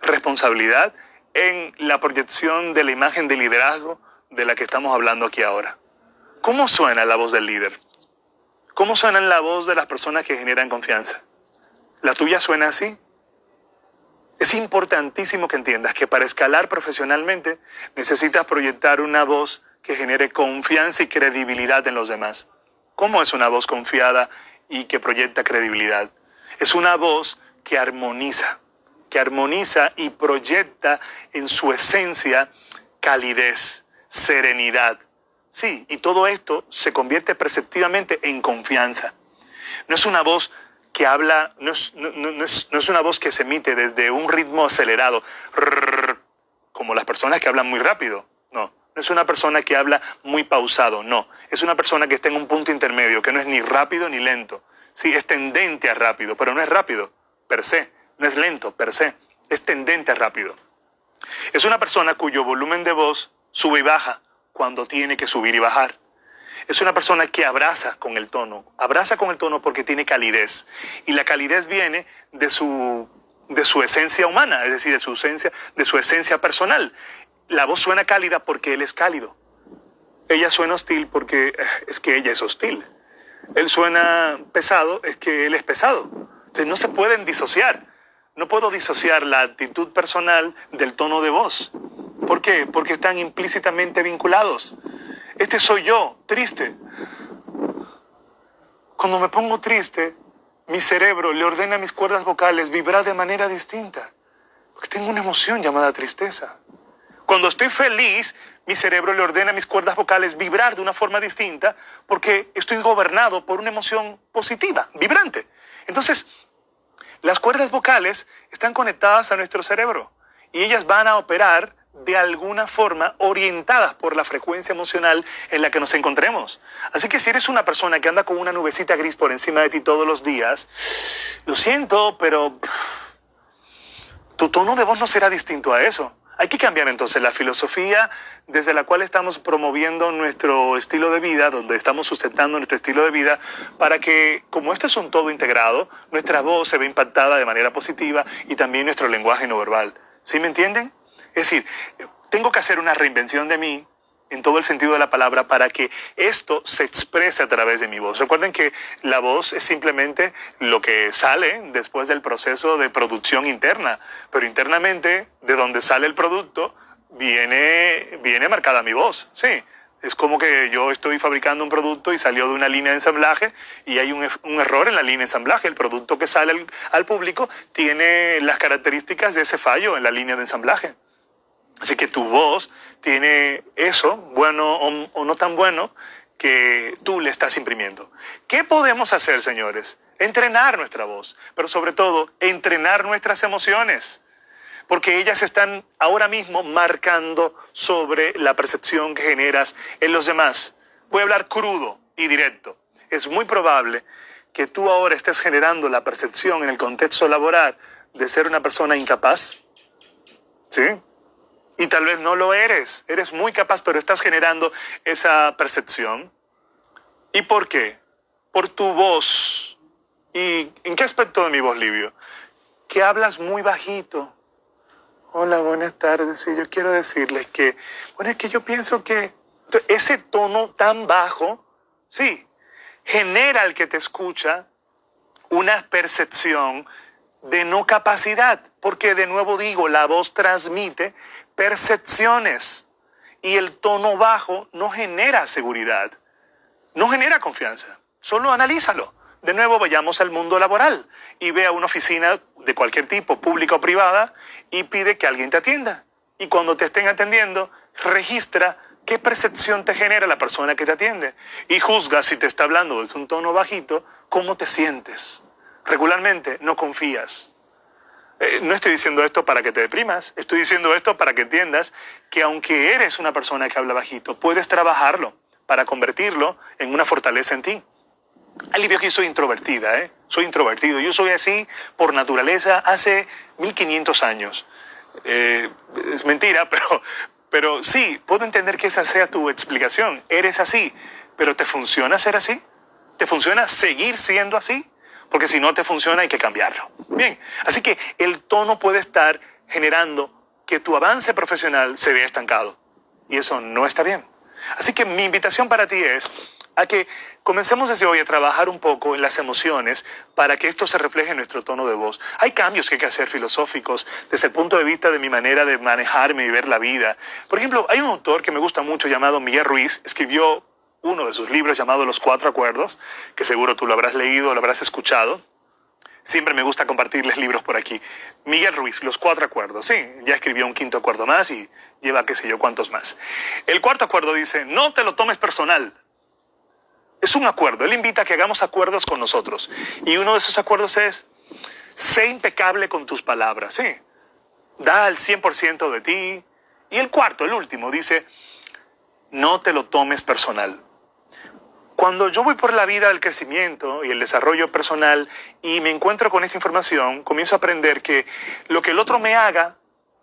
responsabilidad en la proyección de la imagen de liderazgo de la que estamos hablando aquí ahora. ¿Cómo suena la voz del líder? ¿Cómo suena la voz de las personas que generan confianza? ¿La tuya suena así? Es importantísimo que entiendas que para escalar profesionalmente necesitas proyectar una voz que genere confianza y credibilidad en los demás. ¿Cómo es una voz confiada y que proyecta credibilidad? Es una voz que armoniza y proyecta en su esencia calidez, serenidad. Sí, y todo esto se convierte perceptivamente en confianza. No es una voz que habla, no es una voz que se emite desde un ritmo acelerado, como las personas que hablan muy rápido. No es una persona que habla muy pausado, no. Es una persona que está en un punto intermedio, que no es ni rápido ni lento. Sí, es tendente a rápido, pero no es rápido per se, no es lento per se, es tendente a rápido. Es una persona cuyo volumen de voz sube y baja cuando tiene que subir y bajar. Es una persona que abraza con el tono porque tiene calidez. Y la calidez viene de su esencia humana, es decir, de su esencia personal. La voz suena cálida porque él es cálido. Ella suena hostil porque es que ella es hostil. Él suena pesado, es que él es pesado. Entonces no se pueden disociar. No puedo disociar la actitud personal del tono de voz. ¿Por qué? Porque están implícitamente vinculados. Este soy yo, triste. Cuando me pongo triste, mi cerebro le ordena a mis cuerdas vocales vibrar de manera distinta. Porque tengo una emoción llamada tristeza. Cuando estoy feliz, mi cerebro le ordena a mis cuerdas vocales vibrar de una forma distinta porque estoy gobernado por una emoción positiva, vibrante. Entonces, las cuerdas vocales están conectadas a nuestro cerebro y ellas van a operar de alguna forma orientadas por la frecuencia emocional en la que nos encontremos. Así que si eres una persona que anda con una nubecita gris por encima de ti todos los días, lo siento, pero tu tono de voz no será distinto a eso. Hay que cambiar entonces la filosofía desde la cual estamos promoviendo nuestro estilo de vida, donde estamos sustentando nuestro estilo de vida, para que, como esto es un todo integrado, nuestra voz se ve impactada de manera positiva y también nuestro lenguaje no verbal. ¿Sí me entienden? Es decir, tengo que hacer una reinvención de mí en todo el sentido de la palabra para que esto se exprese a través de mi voz. Recuerden que la voz es simplemente lo que sale después del proceso de producción interna, pero internamente, de donde sale el producto, viene marcada mi voz, sí. Es como que yo estoy fabricando un producto y salió de una línea de ensamblaje y hay un error en la línea de ensamblaje. El producto que sale al público tiene las características de ese fallo en la línea de ensamblaje. Así que tu voz tiene eso, bueno o no tan bueno, que tú le estás imprimiendo. ¿Qué podemos hacer, señores? Entrenar nuestra voz, pero sobre todo, entrenar nuestras emociones, porque ellas están ahora mismo marcando sobre la percepción que generas en los demás. Voy a hablar crudo y directo. Es muy probable que tú ahora estés generando la percepción en el contexto laboral de ser una persona incapaz, ¿sí? Y tal vez no lo eres. Eres muy capaz, pero estás generando esa percepción. ¿Y por qué? Por tu voz. ¿Y en qué aspecto de mi voz, Livio? Que hablas muy bajito. Hola, buenas tardes. Sí, yo quiero decirles que, bueno, es que yo pienso que ese tono tan bajo, sí, genera al que te escucha una percepción de no capacidad, porque de nuevo digo, la voz transmite percepciones y el tono bajo no genera seguridad, no genera confianza. Solo analízalo. De nuevo vayamos al mundo laboral y ve a una oficina de cualquier tipo, pública o privada, y pide que alguien te atienda. Y cuando te estén atendiendo, registra qué percepción te genera la persona que te atiende. Y juzga si te está hablando desde un tono bajito, cómo te sientes. Regularmente no confías. No estoy diciendo esto para que te deprimas, estoy diciendo esto para que entiendas que aunque eres una persona que habla bajito, puedes trabajarlo para convertirlo en una fortaleza en ti. Alivio que soy introvertida, soy introvertido. Yo soy así por naturaleza hace 1500 años. Es mentira, pero sí, puedo entender que esa sea tu explicación. Eres así, pero ¿te funciona ser así? ¿Te funciona seguir siendo así? Porque si no te funciona hay que cambiarlo. Bien, así que el tono puede estar generando que tu avance profesional se vea estancado. Y eso no está bien. Así que mi invitación para ti es a que comencemos desde hoy a trabajar un poco en las emociones para que esto se refleje en nuestro tono de voz. Hay cambios que hay que hacer filosóficos desde el punto de vista de mi manera de manejarme y ver la vida. Por ejemplo, hay un autor que me gusta mucho llamado Miguel Ruiz, escribió uno de sus libros llamado Los Cuatro Acuerdos, que seguro tú lo habrás leído o lo habrás escuchado. Siempre me gusta compartirles libros por aquí. Miguel Ruiz, Los Cuatro Acuerdos. Sí, ya escribió un quinto acuerdo más y lleva qué sé yo cuántos más. El cuarto acuerdo dice, no te lo tomes personal. Es un acuerdo. Él invita a que hagamos acuerdos con nosotros. Y uno de esos acuerdos es, sé impecable con tus palabras. Sí, da al 100% de ti. Y el cuarto, el último, dice, no te lo tomes personal. Cuando yo voy por la vida del crecimiento y el desarrollo personal y me encuentro con esta información, comienzo a aprender que lo que el otro me haga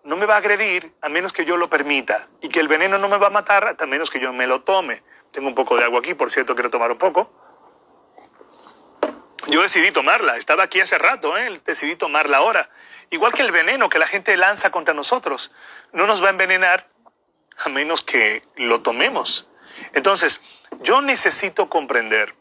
no me va a agredir a menos que yo lo permita y que el veneno no me va a matar a menos que yo me lo tome. Tengo un poco de agua aquí, por cierto, quiero tomar un poco. Yo decidí tomarla, estaba aquí hace rato, decidí tomarla ahora. Igual que el veneno que la gente lanza contra nosotros, no nos va a envenenar a menos que lo tomemos. Entonces, yo necesito comprender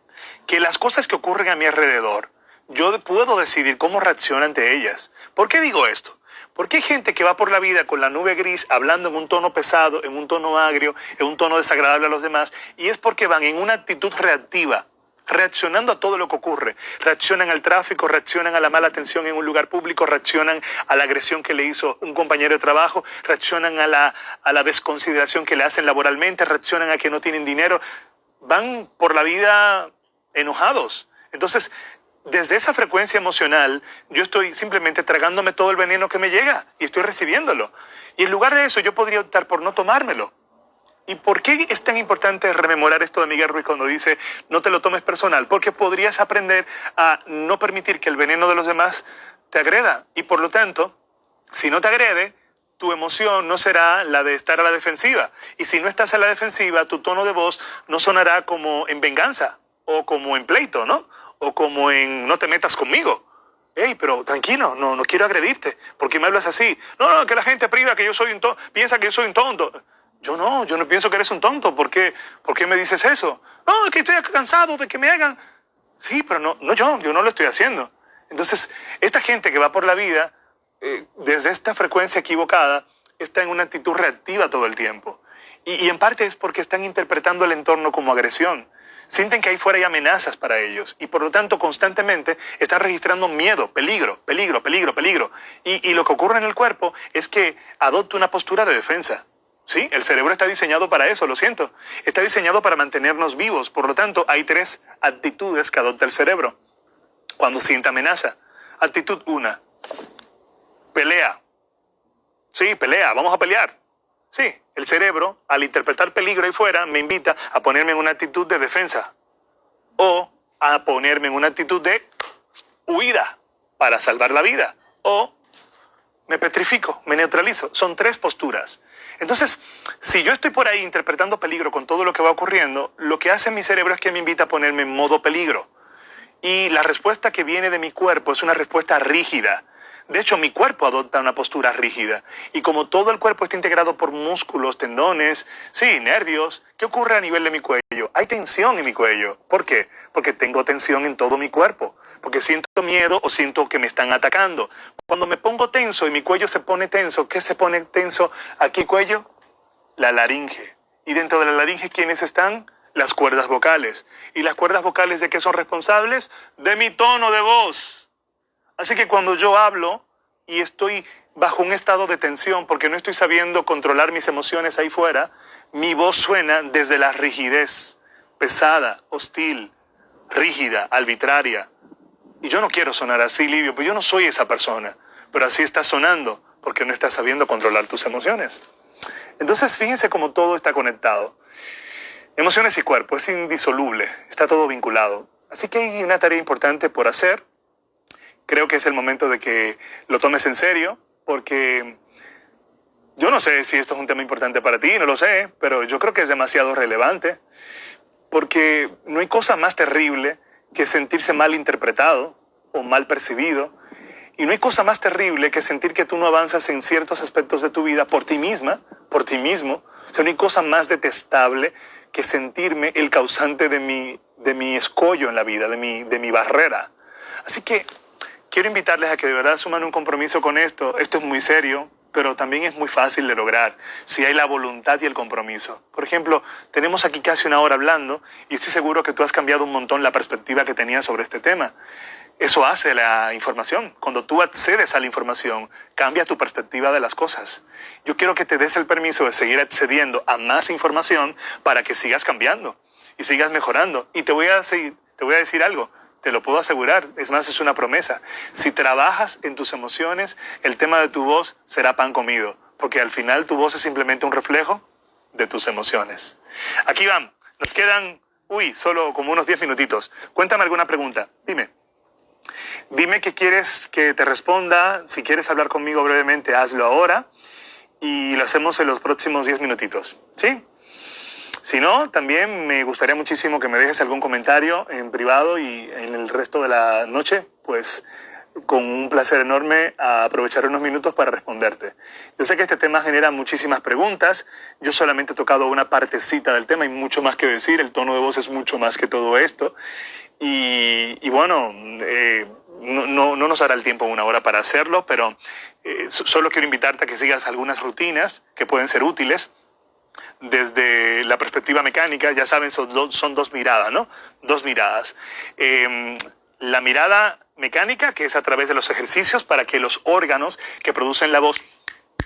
que las cosas que ocurren a mi alrededor, yo puedo decidir cómo reacciono ante ellas. ¿Por qué digo esto? Porque hay gente que va por la vida con la nube gris, hablando en un tono pesado, en un tono agrio, en un tono desagradable a los demás, y es porque van en una actitud reactiva, reaccionando a todo lo que ocurre. Reaccionan al tráfico, reaccionan a la mala atención en un lugar público, reaccionan a la agresión que le hizo un compañero de trabajo, reaccionan a la desconsideración que le hacen laboralmente, reaccionan a que no tienen dinero. Van por la vida enojados. Entonces, desde esa frecuencia emocional, yo estoy simplemente tragándome todo el veneno que me llega y estoy recibiéndolo. Y en lugar de eso, yo podría optar por no tomármelo. ¿Y por qué es tan importante rememorar esto de Miguel Ruiz cuando dice no te lo tomes personal? Porque podrías aprender a no permitir que el veneno de los demás te agreda. Y por lo tanto, si no te agrede, tu emoción no será la de estar a la defensiva. Y si no estás a la defensiva, tu tono de voz no sonará como en venganza o como en pleito, ¿no? O como en no te metas conmigo. Hey, pero tranquilo, no quiero agredirte. ¿Por qué me hablas así? No, que la gente priva que yo soy un tonto, piensa que yo soy un tonto. Yo no pienso que eres un tonto. ¿Por qué me dices eso? No, es que estoy cansado de que me hagan. Sí, pero yo no lo estoy haciendo. Entonces, esta gente que va por la vida, desde esta frecuencia equivocada, está en una actitud reactiva todo el tiempo. Y en parte es porque están interpretando el entorno como agresión. Sienten que ahí fuera hay amenazas para ellos y por lo tanto constantemente están registrando miedo, peligro. Y lo que ocurre en el cuerpo es que adopta una postura de defensa. Sí, el cerebro está diseñado para eso, lo siento. Está diseñado para mantenernos vivos. Por lo tanto, hay tres actitudes que adopta el cerebro cuando siente amenaza. Actitud 1, pelea. Sí, pelea, vamos a pelear. Sí, el cerebro, al interpretar peligro ahí fuera, me invita a ponerme en una actitud de defensa o a ponerme en una actitud de huida para salvar la vida o me petrifico, me neutralizo. Son tres posturas. Entonces, si yo estoy por ahí interpretando peligro con todo lo que va ocurriendo, lo que hace mi cerebro es que me invita a ponerme en modo peligro. Y la respuesta que viene de mi cuerpo es una respuesta rígida. De hecho, mi cuerpo adopta una postura rígida. Y como todo el cuerpo está integrado por músculos, tendones, sí, nervios, ¿qué ocurre a nivel de mi cuello? Hay tensión en mi cuello. ¿Por qué? Porque tengo tensión en todo mi cuerpo. Porque siento miedo o siento que me están atacando. Cuando me pongo tenso y mi cuello se pone tenso, ¿qué se pone tenso aquí cuello? La laringe. Y dentro de la laringe, ¿quiénes están? Las cuerdas vocales. ¿Y las cuerdas vocales de qué son responsables? De mi tono de voz. Así que cuando yo hablo y estoy bajo un estado de tensión porque no estoy sabiendo controlar mis emociones ahí fuera, mi voz suena desde la rigidez, pesada, hostil, rígida, arbitraria. Y yo no quiero sonar así, Livio, pues yo no soy esa persona. Pero así estás sonando porque no estás sabiendo controlar tus emociones. Entonces, fíjense cómo todo está conectado. Emociones y cuerpo, es indisoluble, está todo vinculado. Así que hay una tarea importante por hacer. Creo que es el momento de que lo tomes en serio, porque yo no sé si esto es un tema importante para ti, no lo sé, pero yo creo que es demasiado relevante, porque no hay cosa más terrible que sentirse mal interpretado o mal percibido, y no hay cosa más terrible que sentir que tú no avanzas en ciertos aspectos de tu vida por ti misma, por ti mismo. O sea, no hay cosa más detestable que sentirme el causante de mi escollo en la vida, de mi barrera. Así que quiero invitarles a que de verdad asuman un compromiso con esto. Esto es muy serio, pero también es muy fácil de lograr si hay la voluntad y el compromiso. Por ejemplo, tenemos aquí casi una hora hablando y estoy seguro que tú has cambiado un montón la perspectiva que tenías sobre este tema. Eso hace la información. Cuando tú accedes a la información, cambia tu perspectiva de las cosas. Yo quiero que te des el permiso de seguir accediendo a más información para que sigas cambiando y sigas mejorando. Y te voy a decir algo. Te lo puedo asegurar, es más, es una promesa. Si trabajas en tus emociones, el tema de tu voz será pan comido, porque al final tu voz es simplemente un reflejo de tus emociones. Aquí van, nos quedan, solo como unos 10 minutitos. Cuéntame alguna pregunta, Dime qué quieres que te responda. Si quieres hablar conmigo brevemente, hazlo ahora y lo hacemos en los próximos 10 minutitos, ¿sí? Si no, también me gustaría muchísimo que me dejes algún comentario en privado y en el resto de la noche, pues con un placer enorme aprovecharé unos minutos para responderte. Yo sé que este tema genera muchísimas preguntas, yo solamente he tocado una partecita del tema, hay mucho más que decir, el tono de voz es mucho más que todo esto y bueno, no nos dará el tiempo una hora para hacerlo, pero solo quiero invitarte a que sigas algunas rutinas que pueden ser útiles. Desde la perspectiva mecánica, ya saben, son dos miradas, ¿no? Dos miradas. La mirada mecánica, que es a través de los ejercicios para que los órganos que producen la voz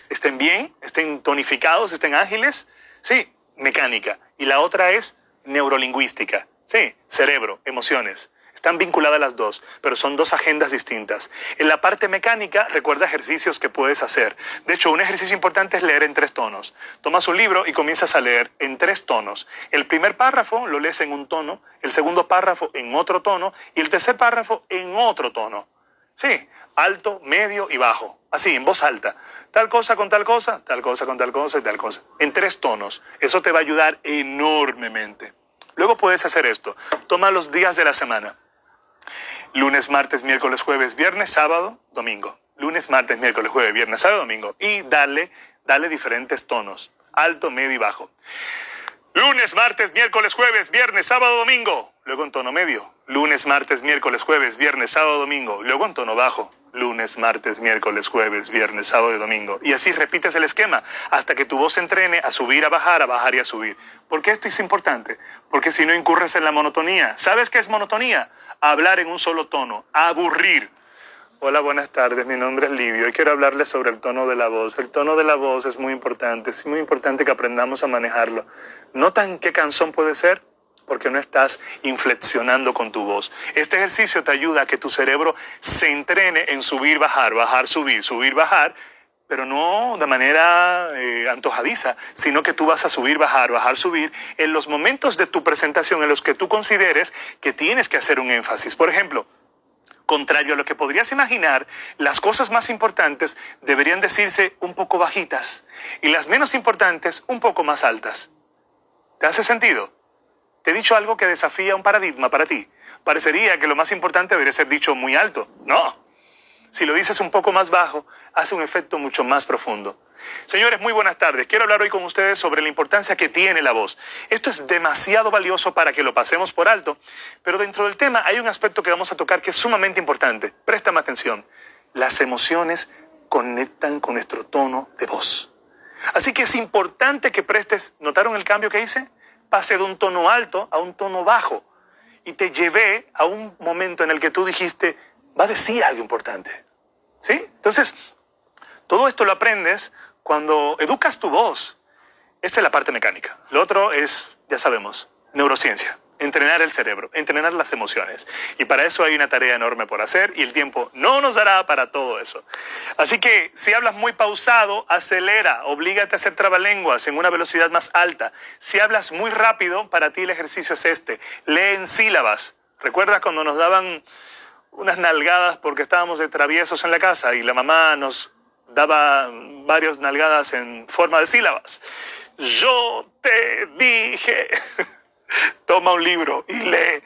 estén bien, estén tonificados, estén ágiles. Sí, mecánica. Y la otra es neurolingüística. Sí, cerebro, emociones. Están vinculadas las dos, pero son dos agendas distintas. En la parte mecánica, recuerda ejercicios que puedes hacer. De hecho, un ejercicio importante es leer en 3 tonos. Tomas un libro y comienzas a leer en 3 tonos. El primer párrafo lo lees en un tono, el segundo párrafo en otro tono y el tercer párrafo en otro tono. Sí, alto, medio y bajo. Así, en voz alta. Tal cosa con tal cosa, tal cosa con tal cosa y tal cosa. En 3 tonos. Eso te va a ayudar enormemente. Luego puedes hacer esto. Toma los días de la semana. Lunes, martes, miércoles, jueves, viernes, sábado, domingo. Lunes, martes, miércoles, jueves, viernes, sábado, domingo. Y dale diferentes tonos. Alto, medio y bajo. Lunes, martes, miércoles, jueves, viernes, sábado, domingo. Luego en tono medio. Lunes, martes, miércoles, jueves, viernes, sábado, domingo. Luego en tono bajo. Lunes, martes, miércoles, jueves, viernes, sábado y domingo. Y así repites el esquema hasta que tu voz se entrene a subir, a bajar y a subir. ¿Por qué esto es importante? Porque si no incurres en la monotonía. ¿Sabes qué es monotonía? Hablar en un solo tono, aburrir. Hola, buenas tardes, mi nombre es Livio y quiero hablarles sobre el tono de la voz. El tono de la voz es muy importante que aprendamos a manejarlo. ¿Notan qué cansón puede ser? Porque no estás inflexionando con tu voz. Este ejercicio te ayuda a que tu cerebro se entrene en subir, bajar, subir, bajar, pero no de manera antojadiza, sino que tú vas a subir, bajar, subir en los momentos de tu presentación en los que tú consideres que tienes que hacer un énfasis. Por ejemplo, contrario a lo que podrías imaginar, las cosas más importantes deberían decirse un poco bajitas y las menos importantes un poco más altas. ¿Te hace sentido? ¿Te he dicho algo que desafía un paradigma para ti? Parecería que lo más importante debería ser dicho muy alto. No. Si lo dices un poco más bajo, hace un efecto mucho más profundo. Señores, muy buenas tardes. Quiero hablar hoy con ustedes sobre la importancia que tiene la voz. Esto es demasiado valioso para que lo pasemos por alto, pero dentro del tema hay un aspecto que vamos a tocar que es sumamente importante. Préstame atención. Las emociones conectan con nuestro tono de voz. Así que es importante que prestes... ¿Notaron el cambio que hice? Pasé de un tono alto a un tono bajo y te llevé a un momento en el que tú dijiste, va a decir algo importante. ¿Sí? Entonces, todo esto lo aprendes cuando educas tu voz. Esta es la parte mecánica. Lo otro es, ya sabemos, neurociencia. Entrenar el cerebro, entrenar las emociones. Y para eso hay una tarea enorme por hacer y el tiempo no nos dará para todo eso. Así que si hablas muy pausado, acelera, oblígate a hacer trabalenguas en una velocidad más alta. Si hablas muy rápido, para ti el ejercicio es este. Lee en sílabas. ¿Recuerdas cuando nos daban unas nalgadas porque estábamos de traviesos en la casa y la mamá nos daba varias nalgadas en forma de sílabas? Yo te dije... Toma un libro y lee,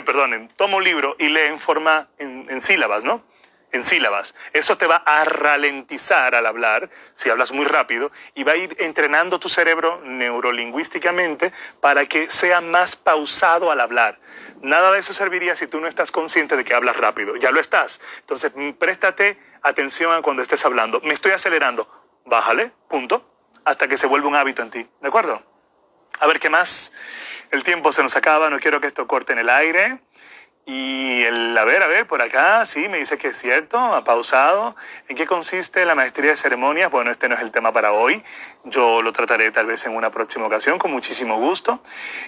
perdonen, toma un libro y lee en forma, en sílabas, ¿no? En sílabas. Eso te va a ralentizar al hablar, si hablas muy rápido, y va a ir entrenando tu cerebro neurolingüísticamente para que sea más pausado al hablar. Nada de eso serviría si tú no estás consciente de que hablas rápido. Ya lo estás. Entonces, préstate atención a cuando estés hablando. Me estoy acelerando. Bájale, punto, hasta que se vuelva un hábito en ti. ¿De acuerdo? A ver, ¿qué más? El tiempo se nos acaba, no quiero que esto corte en el aire. Y a ver, por acá, sí, me dice que es cierto, ha pausado. ¿En qué consiste la maestría de ceremonias? Bueno, este no es el tema para hoy. Yo lo trataré tal vez en una próxima ocasión, con muchísimo gusto.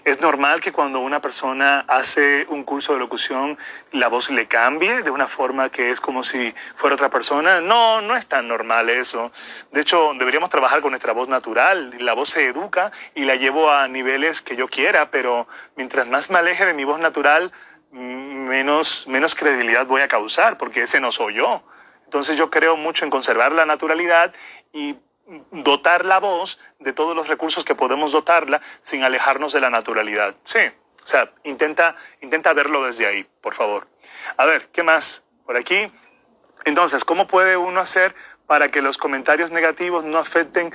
Es normal que cuando una persona hace un curso de locución, la voz le cambie de una forma que es como si fuera otra persona. No, no es tan normal eso. De hecho, deberíamos trabajar con nuestra voz natural. La voz se educa y la llevo a niveles que yo quiera, pero mientras más me aleje de mi voz natural, menos credibilidad voy a causar, porque ese no soy yo. Entonces yo creo mucho en conservar la naturalidad y dotar la voz de todos los recursos que podemos dotarla sin alejarnos de la naturalidad. Sí, o sea, intenta verlo desde ahí, por favor. A ver, ¿qué más por aquí? Entonces, ¿cómo puede uno hacer para que los comentarios negativos no afecten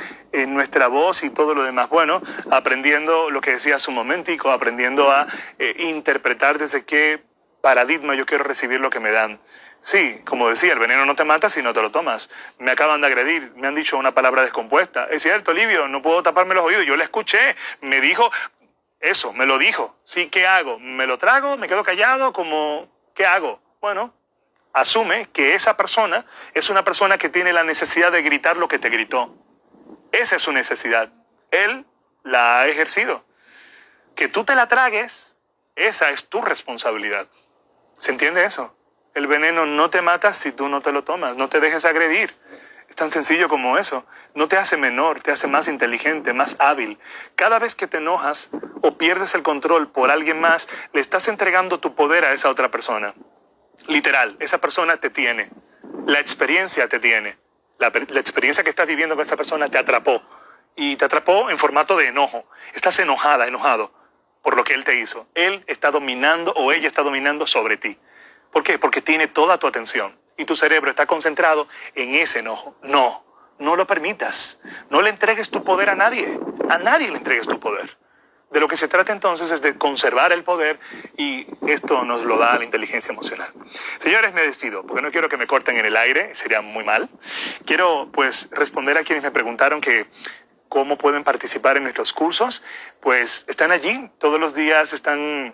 nuestra voz y todo lo demás? Bueno, aprendiendo lo que decía hace un momentico, aprendiendo a interpretar desde qué paradigma yo quiero recibir lo que me dan. Sí, como decía, el veneno no te mata si no te lo tomas. Me acaban de agredir, me han dicho una palabra descompuesta. Es cierto, Livio, no puedo taparme los oídos. Yo le escuché, me dijo eso, me lo dijo. Sí, ¿qué hago? ¿Me lo trago? ¿Me quedo callado? ¿Qué hago? Bueno, asume que esa persona es una persona que tiene la necesidad de gritar lo que te gritó. Esa es su necesidad. Él la ha ejercido. Que tú te la tragues, esa es tu responsabilidad. ¿Se entiende eso? El veneno no te mata si tú no te lo tomas. No te dejes agredir. Es tan sencillo como eso. No te hace menor, te hace más inteligente, más hábil. Cada vez que te enojas o pierdes el control por alguien más, le estás entregando tu poder a esa otra persona. Literal, esa persona te tiene, la experiencia te tiene, la experiencia que estás viviendo con esa persona te atrapó y te atrapó en formato de enojo. Estás enojado por lo que él te hizo. Él está dominando o ella está dominando sobre ti. ¿Por qué? Porque tiene toda tu atención y tu cerebro está concentrado en ese enojo. No lo permitas, no le entregues tu poder a nadie le entregues tu poder. De lo que se trata entonces es de conservar el poder y esto nos lo da la inteligencia emocional. Señores, me despido porque no quiero que me corten en el aire, sería muy mal. Quiero pues responder a quienes me preguntaron que cómo pueden participar en nuestros cursos. Pues están allí, todos los días están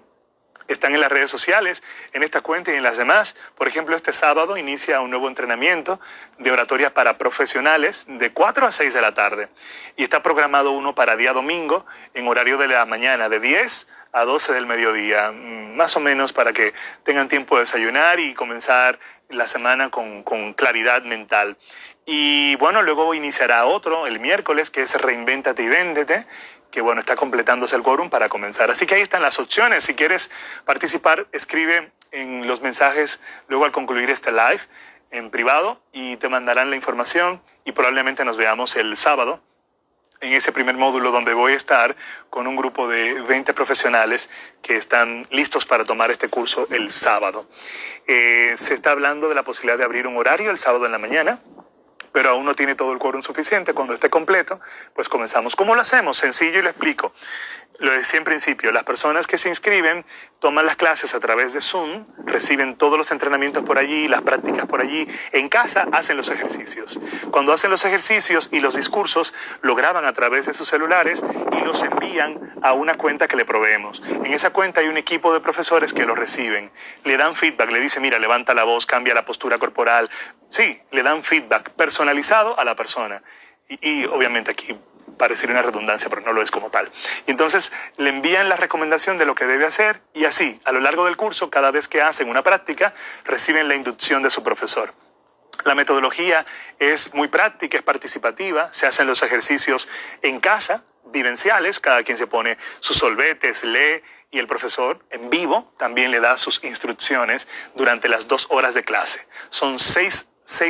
en las redes sociales, en esta cuenta y en las demás. Por ejemplo, este sábado inicia un nuevo entrenamiento de oratoria para profesionales de 4 a 6 de la tarde. Y está programado uno para día domingo en horario de la mañana, de 10 a 12 del mediodía, más o menos para que tengan tiempo de desayunar y comenzar la semana con claridad mental. Y bueno, luego iniciará otro el miércoles, que es Reinvéntate y Véndete, que bueno, está completándose el quórum para comenzar. Así que ahí están las opciones. Si quieres participar, escribe en los mensajes luego al concluir este live en privado y te mandarán la información y probablemente nos veamos el sábado en ese primer módulo donde voy a estar con un grupo de 20 profesionales que están listos para tomar este curso el sábado. Se está hablando de la posibilidad de abrir un horario el sábado en la mañana, pero aún no tiene todo el quórum suficiente. Cuando esté completo, pues comenzamos. ¿Cómo lo hacemos? Sencillo y lo explico. lo decía en principio, las personas que se inscriben toman las clases a través de Zoom, reciben todos los entrenamientos por allí, las prácticas por allí. En casa hacen los ejercicios. Cuando hacen los ejercicios y los discursos, lo graban a través de sus celulares y los envían a una cuenta que le proveemos. En esa cuenta hay un equipo de profesores que lo reciben. Le dan feedback, le dicen, mira, levanta la voz, cambia la postura corporal. Sí, le dan feedback personalizado a la persona. Y obviamente aquí parecería una redundancia, pero no lo es como tal. Y entonces le envían la recomendación de lo que debe hacer y así, a lo largo del curso, cada vez que hacen una práctica, reciben la inducción de su profesor. La metodología es muy práctica, es participativa, se hacen los ejercicios en casa, vivenciales, cada quien se pone sus solvetes, lee y el profesor en vivo también le da sus instrucciones durante las 2 horas de clase. Son seis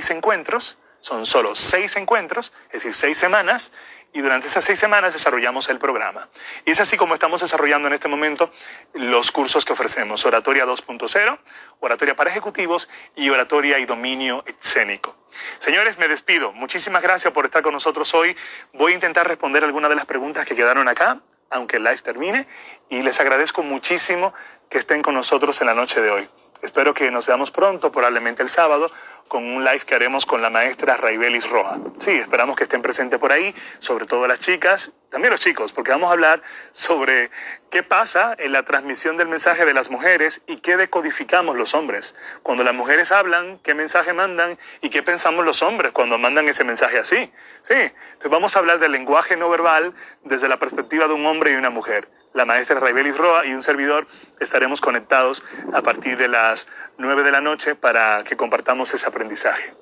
encuentros, son solo 6 encuentros, es decir, 6 semanas, y durante esas 6 semanas desarrollamos el programa. Y es así como estamos desarrollando en este momento los cursos que ofrecemos. Oratoria 2.0, oratoria para ejecutivos y oratoria y dominio escénico. Señores, me despido. Muchísimas gracias por estar con nosotros hoy. Voy a intentar responder algunas de las preguntas que quedaron acá, aunque el live termine, y les agradezco muchísimo que estén con nosotros en la noche de hoy. Espero que nos veamos pronto, probablemente el sábado, con un live que haremos con la maestra Raibelis Roa. Sí, esperamos que estén presentes por ahí, sobre todo las chicas, también los chicos, porque vamos a hablar sobre qué pasa en la transmisión del mensaje de las mujeres y qué decodificamos los hombres. Cuando las mujeres hablan, qué mensaje mandan y qué pensamos los hombres cuando mandan ese mensaje así. Sí, entonces vamos a hablar del lenguaje no verbal desde la perspectiva de un hombre y una mujer. La maestra Raibelis Roa y un servidor estaremos conectados a partir de las 9 de la noche para que compartamos ese aprendizaje.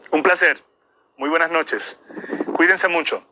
Un placer. Muy buenas noches. Cuídense mucho.